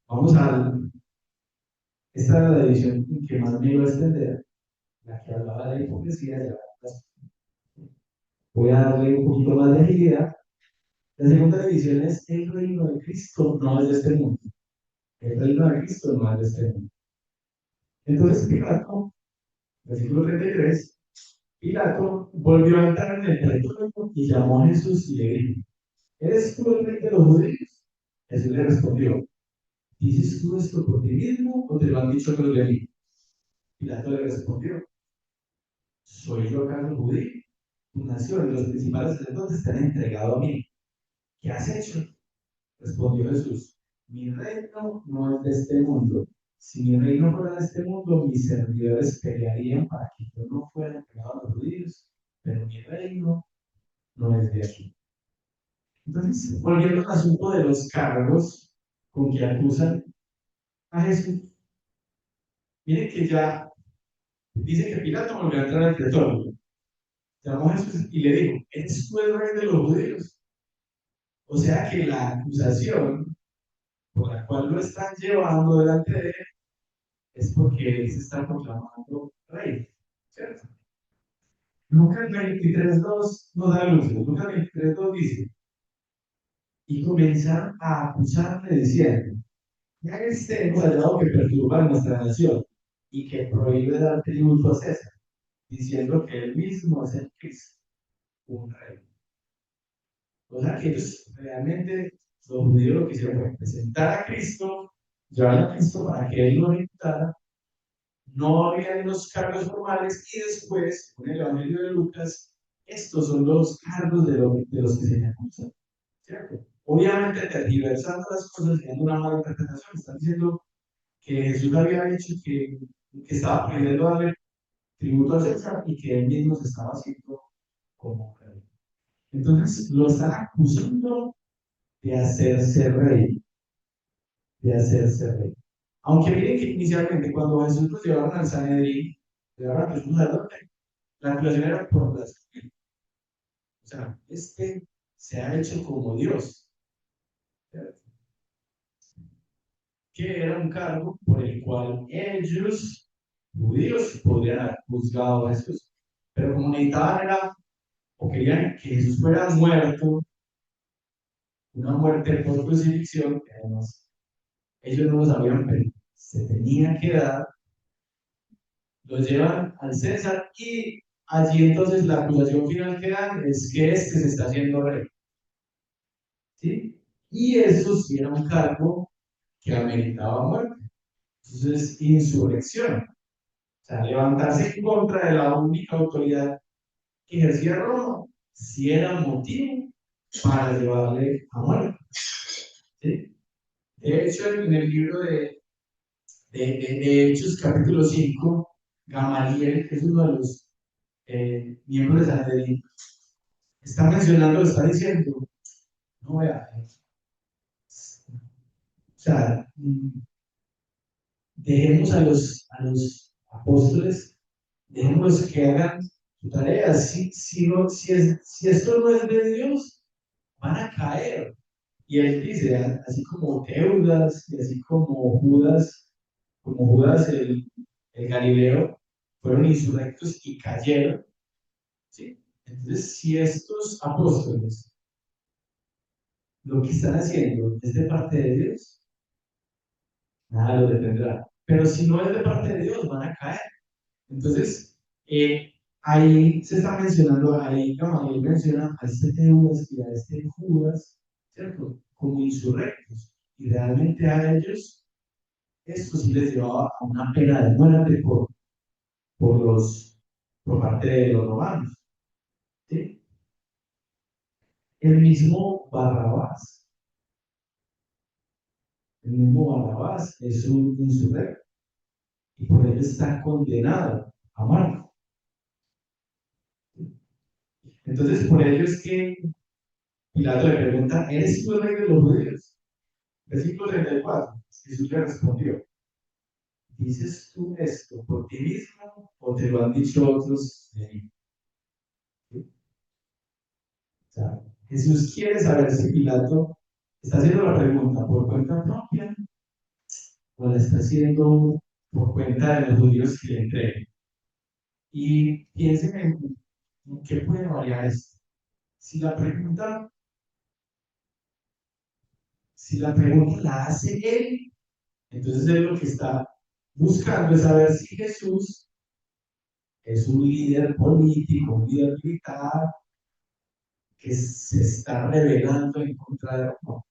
Vamos a, esta es la división que más me iba a extender, la que hablaba de la hipocresía. Voy a darle un poquito más de agilidad. La segunda división es el reino de Cristo, no es de este mundo. El reino de Cristo no es de este mundo. Entonces, Pilato, versículo 33, Pilato volvió a entrar en el pretorio y llamó a Jesús y le dijo, ¿eres tú el rey de los judíos? Jesús le respondió, ¿dices tú esto por ti mismo o te lo han dicho los de mí? Pilato le respondió, ¿soy yo acaso judío? Tu nación y los principales sacerdotes te han entregado a mí. ¿Qué has hecho? Respondió Jesús. mi reino no es de este mundo. Si mi reino fuera de este mundo, mis servidores pelearían para que yo no fuera entregado a los judíos, pero mi reino no es de aquí. Entonces, volviendo al asunto de los cargos con que acusan a Jesús, miren que ya dice que Pilato volvió a entrar al pretorio, llamó a Jesús y le dijo, ¿eres tú el rey de los judíos? O sea que la acusación por la cual lo están llevando delante de él es porque él se está proclamando rey, ¿cierto? Lucas 23:2 nos da luz. Lucas 23:2 dice, y comenzaron a acusarle diciendo, ya este hemos hallado que perturba a nuestra nación y que prohíbe dar tributo a César, diciendo que él mismo es el Cristo, un rey. O sea que ellos realmente, los judíos lo que hicieron fue presentar a Cristo, llevar a Cristo para que él lo ejecutara. No había unos cargos formales y después, con el Evangelio de Lucas, estos son los cargos de los que se le acusan, ¿cierto? Obviamente tergiversando las cosas y dando una mala interpretación, están diciendo que Jesús había dicho que estaba pidiendo darle tributo a César y que él mismo se estaba haciendo como rey. Entonces lo están acusando de hacerse rey, de hacerse rey. Aunque miren que inicialmente cuando Jesús lo llevaron al Sanedrín, llevaron a Jesús al norte, la acusación era por blasfemia. O sea, este se ha hecho como Dios, ¿cierto? Que era un cargo por el cual ellos, judíos, podrían haber juzgado a Jesús. Pero como necesitaban era, o querían que Jesús fuera muerto, una muerte por crucifixión, que además ellos no lo sabían, pero se tenía que dar, lo llevan al César y allí entonces la acusación final que dan es que este se está haciendo rey. ¿Sí? Y eso sí era un cargo que ameritaba muerte. Entonces, insurrección. O sea, levantarse en contra de la única autoridad que ejercía Roma, si era motivo para llevarle a muerte. ¿Sí? De hecho, en el libro de Hechos, capítulo 5, Gamaliel, que es uno de los miembros de Sanedrín, está mencionando, está diciendo, no vea, o sea, dejemos a los apóstoles, dejemos que hagan su tarea. Si esto no es de Dios, van a caer. Y él dice, así como Teudas y así como Judas el Galileo, fueron insurrectos y cayeron. ¿Sí? Entonces, si estos apóstoles lo que están haciendo es de parte de Dios, nada los detendrá. Pero si no es de parte de Dios, van a caer. Entonces, ahí se está mencionando, ahí Gamaliel menciona a este Teudas y a este Judas, ¿cierto? Como insurrectos. Y realmente a ellos, esto sí les llevaba a una pena de muerte por, los, por parte de los romanos. ¿Sí? El mismo Barrabás, el mismo Barrabás es un insurrecto y por ello está condenado a muerte. Entonces, por ello es que Pilato le pregunta, ¿eres tú el rey de los judíos? Versículo 34. Jesús le respondió, ¿dices tú esto por ti mismo o te lo han dicho otros de mí? ¿Sí? O sea, Jesús quiere saber si Pilato está haciendo la pregunta por cuenta propia o la está haciendo por cuenta de los judíos que le entreguen. Y piensen en qué puede variar esto. Si la pregunta, si la pregunta la hace él, entonces él lo que está buscando es saber si Jesús es un líder político, un líder militar que se está rebelando en contra de Roma.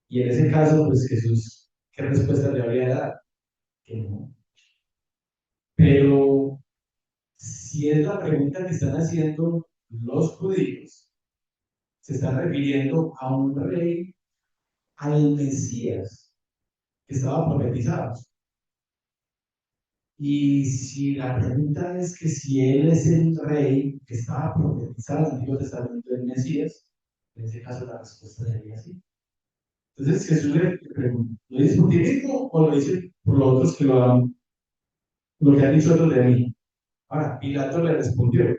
Y en ese caso, pues Jesús, ¿qué respuesta le habría dado? Que no. Pero si es la pregunta que están haciendo los judíos, se están refiriendo a un rey al Mesías que estaba profetizado. Y si la pregunta es que si él es el rey que estaba profetizado en el Antiguo Testamento del Mesías, en ese caso la respuesta sería sí. Entonces Jesús le pregunta, ¿lo dice por ti mismo o lo dice por los otros que lo que han dicho otros de mí? Ahora, Pilato le respondió,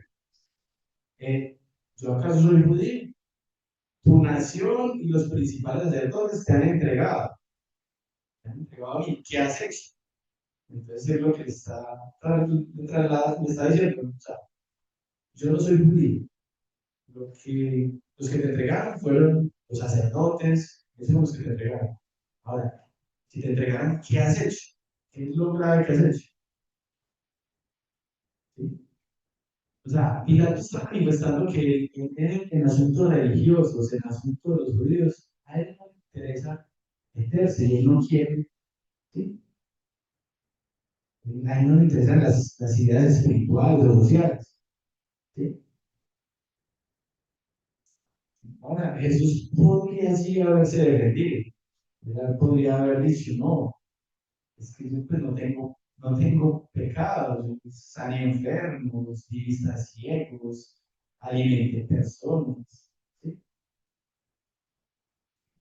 ¿yo acaso soy judío? Tu nación y los principales sacerdotes te han entregado a mí, ¿qué has hecho? Entonces es lo que le está diciendo, o sea, yo no soy judío, los que te entregaron fueron los sacerdotes, esos son los que te entregaron. Ahora, si te entregaron, ¿qué has hecho? ¿Qué es lo grave que has hecho? ¿Sí? O sea, Pilato está manifestando que en asuntos religiosos, en asuntos de los judíos, a él no le interesa meterse y él no quiere, ¿sí? A él no le interesan las ideas espirituales o sociales, ¿sí? Ahora, Jesús podría así haberse defendido, él podría haber dicho, no, es que yo pues no tengo pecados, yo pues, sané enfermos, di vista ciegos, alimenté personas, ¿sí?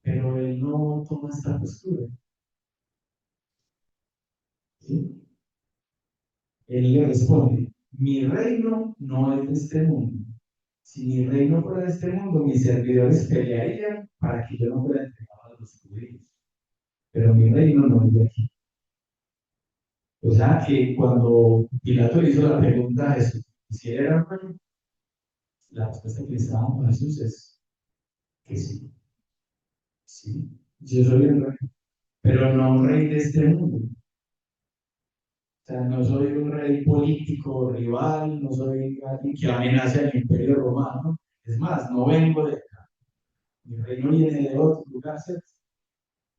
Pero él no toma esta postura, ¿sí? Él le responde, mi reino no es de este mundo. Si mi reino fuera de este mundo, mis servidores pelearían para que yo no fuera entregado a los judíos. Pero mi reino no es de aquí. O sea que cuando Pilato le hizo la pregunta a Jesús, si él era rey, la respuesta que le estaba dando a Jesús es que sí, sí, yo soy el rey, pero no un rey de este mundo. O sea, no soy un rey político rival, no soy alguien que amenace al imperio romano. Es más, no vengo de acá. Mi reino viene de otro lugar, ¿cierto?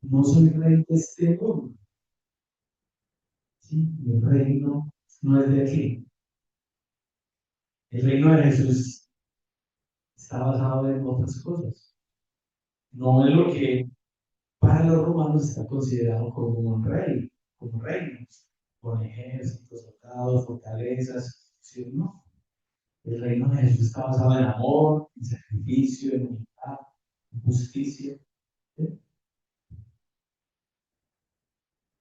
No soy rey de este mundo. ¿Sí? Mi reino no es de aquí. El reino de Jesús está basado en otras cosas. No es lo que para los romanos está considerado como un rey, como reinos, con ejércitos, soldados, fortalezas, ¿sí? ¿No? El reino de Jesús está basado en amor, en sacrificio, en humildad, en justicia. ¿Sí?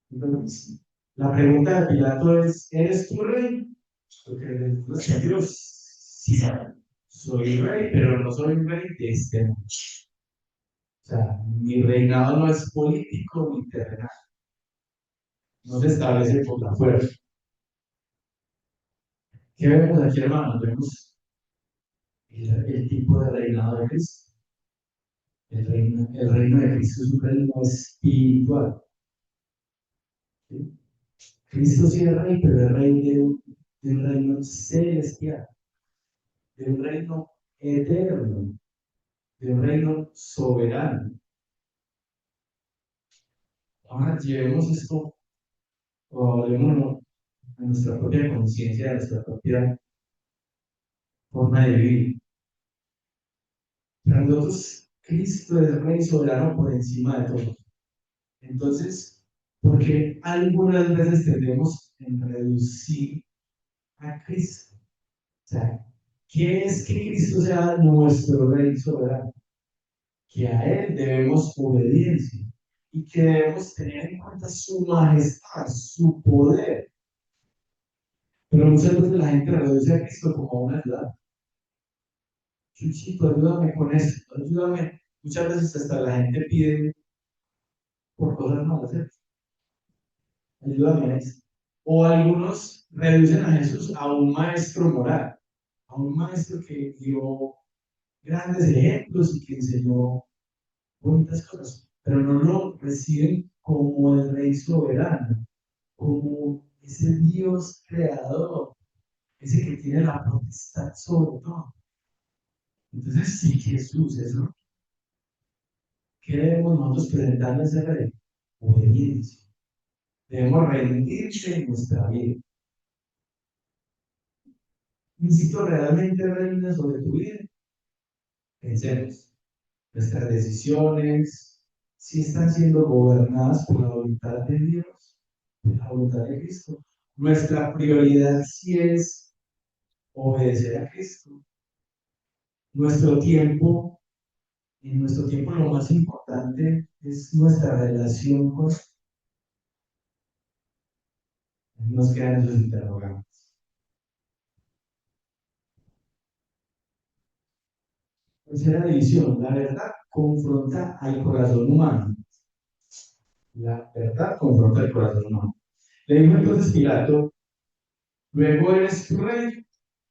Entonces, la pregunta de Pilato es, ¿eres tu rey? Porque los judíos sí saben, soy rey, pero no soy un rey de este mundo. O sea, mi reinado no es político ni terrenal, no se establece por la fuerza. ¿Qué vemos aquí, hermanos? Vemos el tipo de reinado de Cristo. El reino de Cristo es un reino espiritual. ¿Sí? Cristo sí es rey, pero es rey de un reino celestial, de un reino eterno, de un reino soberano. Ahora llevemos esto, o llevémoslo a nuestra propia conciencia, a nuestra propia forma de vivir. Para nosotros, Cristo es rey soberano por encima de todo. Entonces, porque algunas veces tendemos en reducir a Cristo. O sea, ¿qué es que Cristo sea nuestro rey soberano? Que a Él debemos obediencia y que debemos tener en cuenta su majestad, su poder. Pero muchas veces la gente reduce a Cristo como una ayuda. Chuchito, ayúdame con esto, ayúdame. Muchas veces hasta la gente pide por cosas malas, ¿cierto? Ayúdame a esto. O algunos reducen a Jesús a un maestro moral, a un maestro que dio grandes ejemplos y que enseñó bonitas cosas, pero no lo reciben como el rey soberano, como ese Dios creador, ese que tiene la potestad sobre todo. Entonces, si Jesús es lo que debemos nosotros presentarle a ese rey, obediencia. Debemos rendirse en nuestra vida. Necesito realmente reina sobre tu vida. Pensemos nuestras decisiones, si están siendo gobernadas por la voluntad de Dios, por la voluntad de Cristo. Nuestra prioridad sí es obedecer a Cristo. Nuestro tiempo, en nuestro tiempo lo más importante es nuestra relación con. Nos quedan esos interrogantes. Tercera división, la verdad confronta al corazón humano. La verdad confronta el corazón humano. Le dijo entonces Pilato, luego eres tu rey.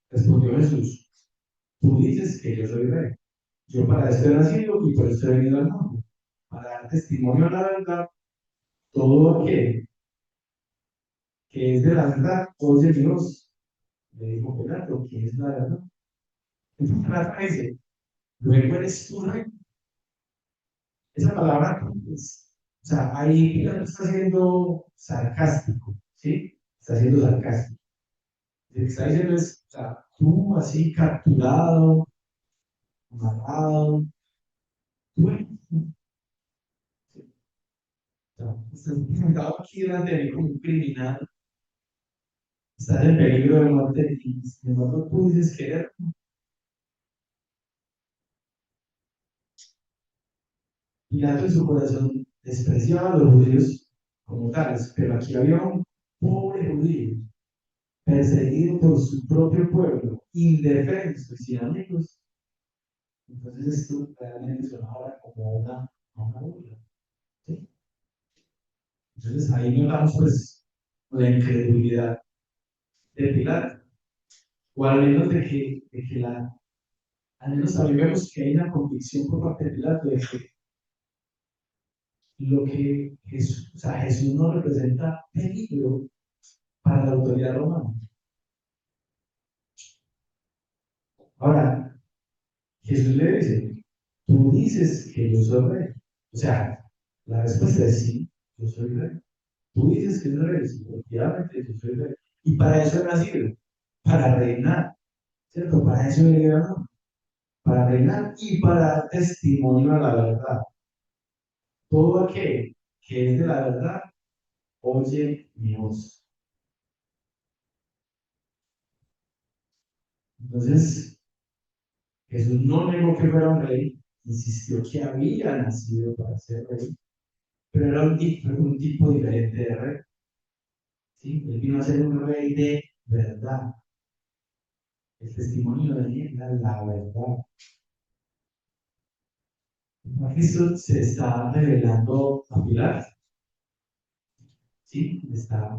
Respondió Jesús, tú dices que yo soy rey. Yo para esto he nacido y por esto he venido al mundo. Para dar testimonio a la verdad, todo aquel que es de la verdad, oye Dios. Le dijo Pilato, ¿qué es la verdad? Entonces Pilato dice, luego eres tu rey. Esa palabra, pues, o sea, ahí Pilato está siendo sarcástico, ¿sí? Está siendo sarcástico. Lo que está diciendo es, o sea, tú así capturado, amarrado, tú, o sea, estás sentado aquí delante de mí como un criminal, estás en peligro de muerte y sin embargo tú dices querer. Pilato en su corazón despreciaba a los judíos como tales, pero aquí había un pobre judío perseguido por su propio pueblo, indefenso y sin amigos. Entonces esto realmente suena ahora como una burla. ¿Sí? Entonces ahí notamos pues la incredulidad de Pilato, o al menos al menos también vemos que hay una convicción por parte de Pilato de que lo que Jesús, o sea, Jesús no representa peligro para la autoridad romana. Ahora, Jesús le dice, tú dices que yo soy rey. O sea, la respuesta es sí, yo soy rey. Tú dices que no eres, efectivamente, yo soy rey. Y para eso he nacido, para reinar, ¿cierto? Para eso he llegado, para reinar y para dar testimonio a la verdad. Todo aquel que es de la verdad, oye mi voz. Entonces, Jesús no negó que fuera un rey, insistió que había nacido para ser rey, pero era un tipo diferente de rey. ¿Sí? Él vino a ser un rey de verdad. El testimonio de él era la verdad. Cristo se está revelando a Pilar, ¿sí? Le está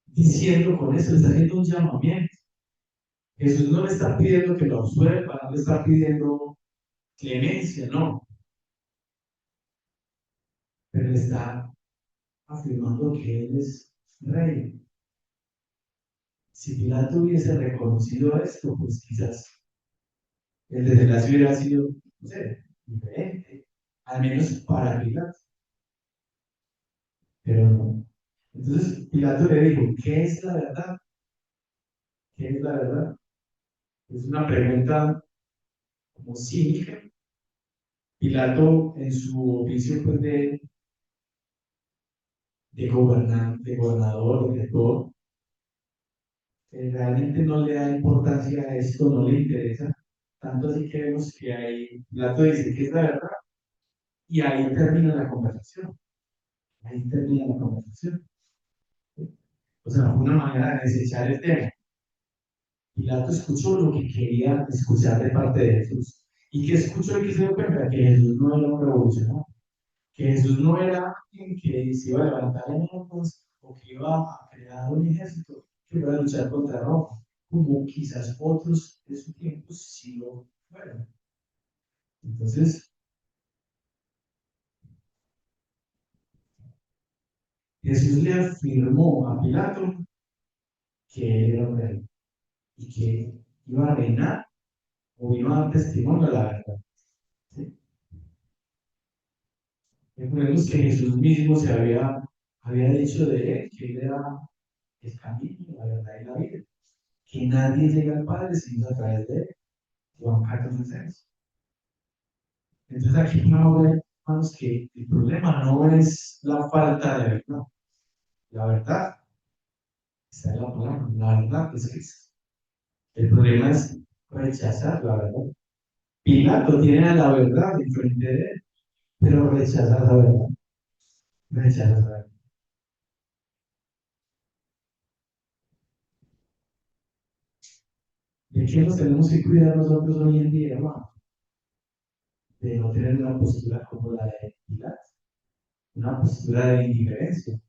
diciendo con eso, le está haciendo un llamamiento. Jesús no le está pidiendo que lo absuelva, no le está pidiendo clemencia, no, pero le está afirmando que Él es rey. Si Pilato hubiese reconocido esto, pues quizás el desenlace hubiera sido, no sé, diferente, al menos para Pilato, pero no. Entonces Pilato le dijo, ¿qué es la verdad? ¿Qué es la verdad? Es una pregunta como cínica. Pilato, en su oficio pues, de gobernador, de todo, realmente no le da importancia a esto, no le interesa. Tanto así que vemos que ahí Pilato dice que es la verdad y ahí termina la conversación. Ahí termina la conversación. O sea, fue una manera de desechar el tema. Pilato escuchó lo que quería escuchar de parte de Jesús. ¿Y qué escuchó y que se dio cuenta? Que Jesús no era un revolucionario, que Jesús no era alguien que se iba a levantar en armas o que iba a crear un ejército que iba a luchar contra Roma, como quizás otros de su tiempo sí lo fueron. Entonces, Jesús le afirmó a Pilato que él era un rey y que iba a reinar o iba a dar testimonio a la verdad. ¿Sí? Recordemos que Jesús mismo había dicho de él que él era el camino, la verdad y la vida, que nadie llega al Padre sino a través de él. Juan 14:6. Entonces aquí no, hermanos, que el problema no es la falta de verdad. La verdad está en la palabra. La verdad es Cristo. El problema es rechazar la verdad. Pilato tiene a la verdad enfrente de él, pero rechaza la verdad. Rechaza la verdad. ¿De qué nos tenemos que cuidar nosotros hoy en día, hermano? De no tener una postura como la de Pilato, una postura de indiferencia.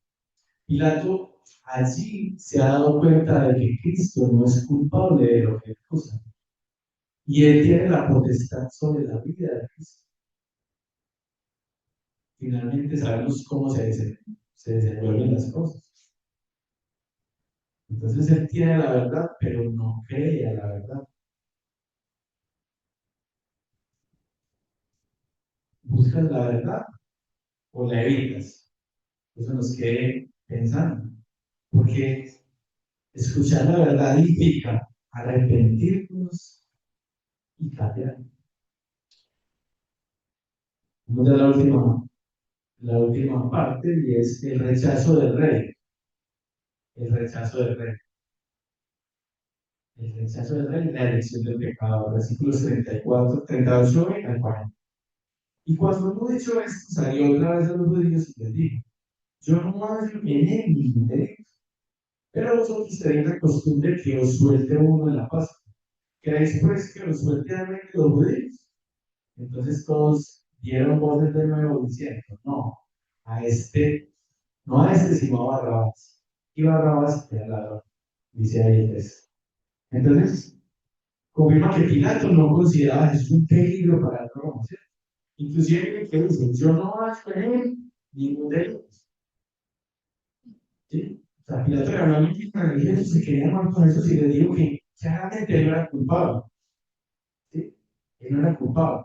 Pilato allí se ha dado cuenta de que Cristo no es culpable de lo que acusa. Y él tiene la potestad sobre la vida de Cristo. Finalmente sabemos cómo se desenvuelven las cosas. Entonces él tiene la verdad, pero no cree a la verdad. Buscas la verdad o la evitas. Eso nos quede pensando. Porque escuchar la verdad implica arrepentirnos y cambiar. Vamos a la última parte y es el rechazo del rey. El rechazo del rey. El rechazo del rey, la elección del pecado. Versículos 34, 38 al 40. Y cuando hubo dicho esto, salió otra vez a los judíos y les dijo: Yo no hallo en él ningún delito, pero vosotros tenéis la costumbre que os suelte uno en la Pascua. ¿Queréis pues que os suelte a los judíos? Entonces todos dieron voces de nuevo diciendo: No a este, sino a Barrabás. Y Barrabás era ladrón, dice ahí el texto. Entonces, confirma que Pilato no consideraba a Jesús un peligro para Roma, ¿cierto? Inclusive que dice: Yo no hallo en él ningún delito. ¿Sí? O sea, Pilato realmente religioso se quería mal con eso y le dijo que claramente él no era culpable. ¿Sí? Él no era culpable.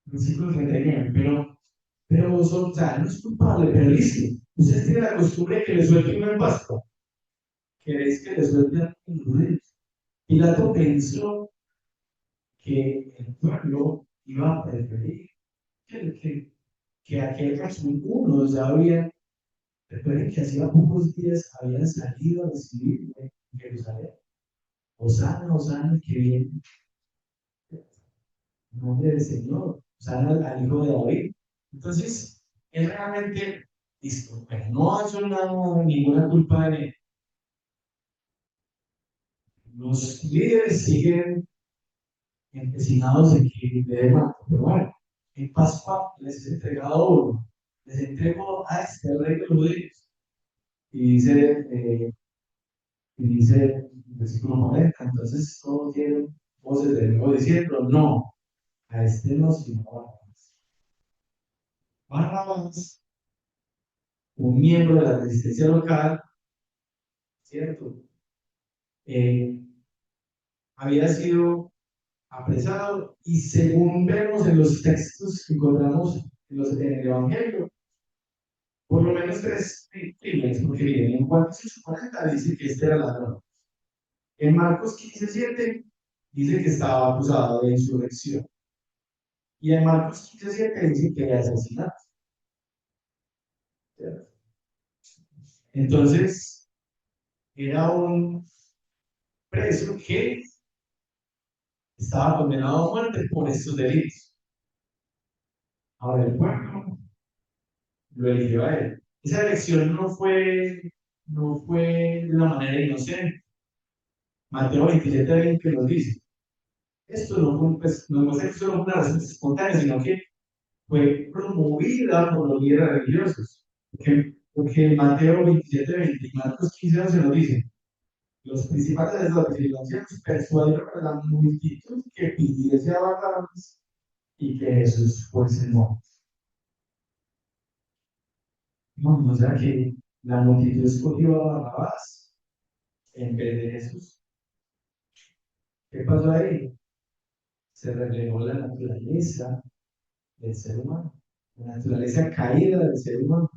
Versículo 39, pero vosotros, o sea, no es culpable, pero listo. Ustedes tienen la costumbre de que le suelte uno en Pascua. ¿Queréis que le suelte a los judíos? Pilato pensó que el pueblo iba a preferir que aquel Jesús uno ya había, recuerden que hacía pocos días habían salido a recibir en Jerusalén. Osana, Osana, que viene en nombre del Señor. Osana al hijo de David. Entonces, él realmente, listo, pero no ha hecho ninguna culpa de él. Los líderes siguen empecinados en que le den más, pero bueno, en Pascua les he entregado uno, les entrego a este el rey de los judíos. Y dice el versículo 40, entonces todos tienen voces de nuevo diciendo: No, a este no, sino a Barrabás. Barrabás, un miembro de la resistencia local, ¿cierto? Eh, había sido apresado y según vemos en los textos que encontramos en el Evangelio, por lo menos tres crímenes, porque miren, en Juan 18:40 dice que este era ladrón. En Marcos 15:7 dice que estaba acusado de insurrección. Y en Marcos 15:7 dice que era asesinato. ¿Cierto? Entonces, era un preso que estaba condenado a muerte por estos delitos. Ahora el pueblo lo eligió a él. Esa elección no fue de una manera inocente. Mateo 27:20 nos dice: Esto no fue, pues, no fue solo una respuesta espontánea, sino que fue promovida por los líderes religiosos. Porque Mateo 27:20 y Marcos 15:11 nos dice: Los principales sacerdotes y los ancianos persuadieron a la multitud que pidiese a Barrabás y que Jesús fuese muerto. No, o sea que la multitud escogió a Barrabás en vez de Jesús. ¿Qué pasó ahí? Se reflejó la naturaleza del ser humano, la naturaleza caída del ser humano.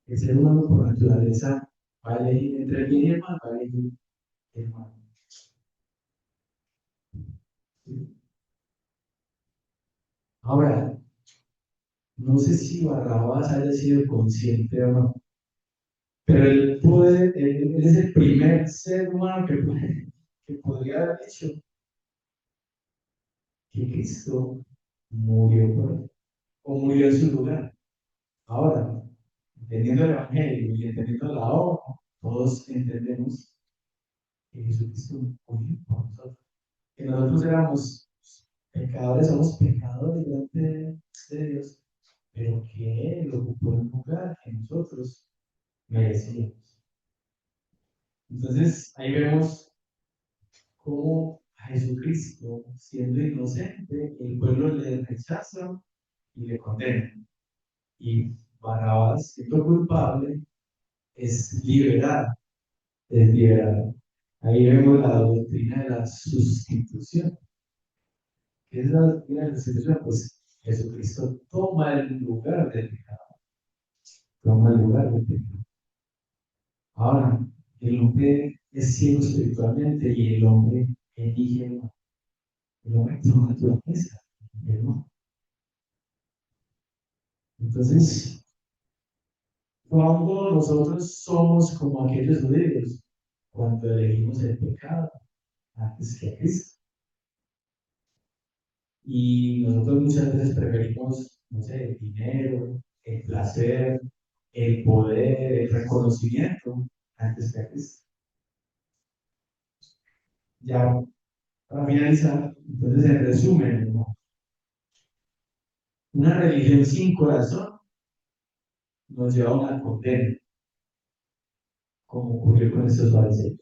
El ser humano por naturaleza Va a elegir entre el bien y el mal, va a elegir el mal. ¿Sí? Ahora, no sé si Barrabás haya sido consciente o no, pero él es el primer ser humano que podría haber dicho que Cristo murió por él, o murió en su lugar. Ahora, entendiendo el Evangelio y entendiendo la obra, todos entendemos que Jesucristo murió por nosotros. Que nosotros éramos pecadores, somos pecadores delante de Dios, pero que Él ocupó el lugar que nosotros merecíamos. Entonces, ahí vemos cómo a Jesucristo, siendo inocente, el pueblo le rechaza y le condena. Y Barrabás, siendo culpable, es liberado, es liberado. Ahí vemos la doctrina de la sustitución. ¿Qué es la doctrina de la sustitución? Pues Jesucristo toma el lugar del pecado, toma el lugar del pecado. Ahora, el hombre es ciego espiritualmente y el hombre elige el hombre toma naturaleza, ¿no? Entonces, cuando nosotros somos como aquellos judíos, cuando elegimos el pecado antes que a Cristo. Y nosotros muchas veces preferimos, no sé, el dinero, el placer, el poder, el reconocimiento antes que a Cristo. Ya para finalizar, entonces en resumen, ¿no? Una religión sin corazón nos lleva a una condena, como ocurrió con estos fariseos.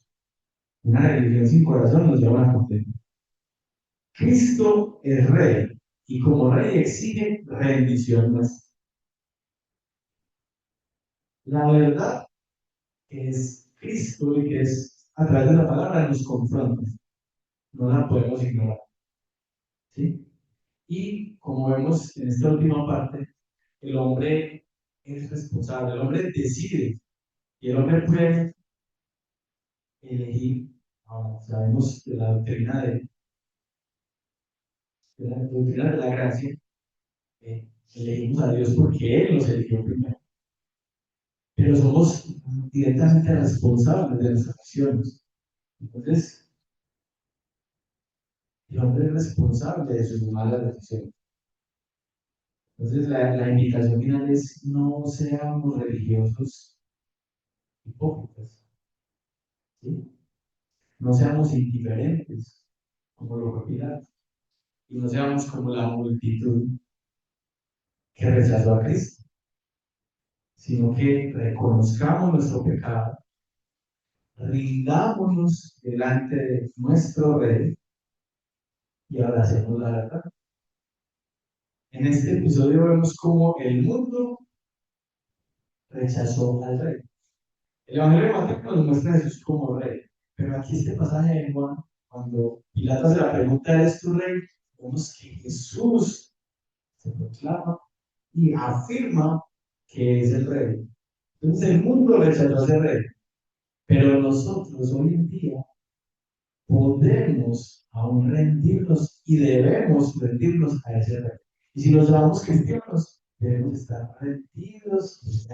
Una religión sin corazón nos lleva a una condena. Cristo es rey y como rey exige rendición nuestra. La verdad es Cristo y que es a través de la palabra nos confronta, no la podemos ignorar. ¿Sí? Y como vemos en esta última parte, el hombre es responsable, el hombre decide y el hombre puede elegir. Ahora, sabemos de la doctrina de la gracia, elegimos a Dios porque Él nos eligió primero, pero somos directamente responsables de nuestras acciones. Entonces, el hombre es responsable de sus malas decisiones. Entonces, la invitación final es no seamos religiosos hipócritas, ¿sí? No seamos indiferentes, como lo fue Pilato, y no seamos como la multitud que rechazó a Cristo, sino que reconozcamos nuestro pecado, rindámonos delante de nuestro Rey y abracemos la verdad. En este episodio vemos cómo el mundo rechazó al Rey. El Evangelio de Mateo nos muestra a Jesús como Rey, pero aquí este pasaje de Juan, cuando Pilato hace la pregunta, ¿eres tu Rey? Vemos que Jesús se proclama y afirma que es el Rey. Entonces el mundo rechazó a ese Rey, pero nosotros hoy en día podemos aún rendirnos y debemos rendirnos a ese Rey. Y si nos llamamos cristianos, debemos estar rendidos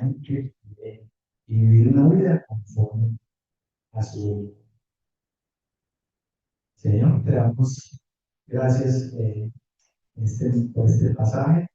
y vivir una vida conforme a su voluntad. Señor, te damos gracias por este pasaje.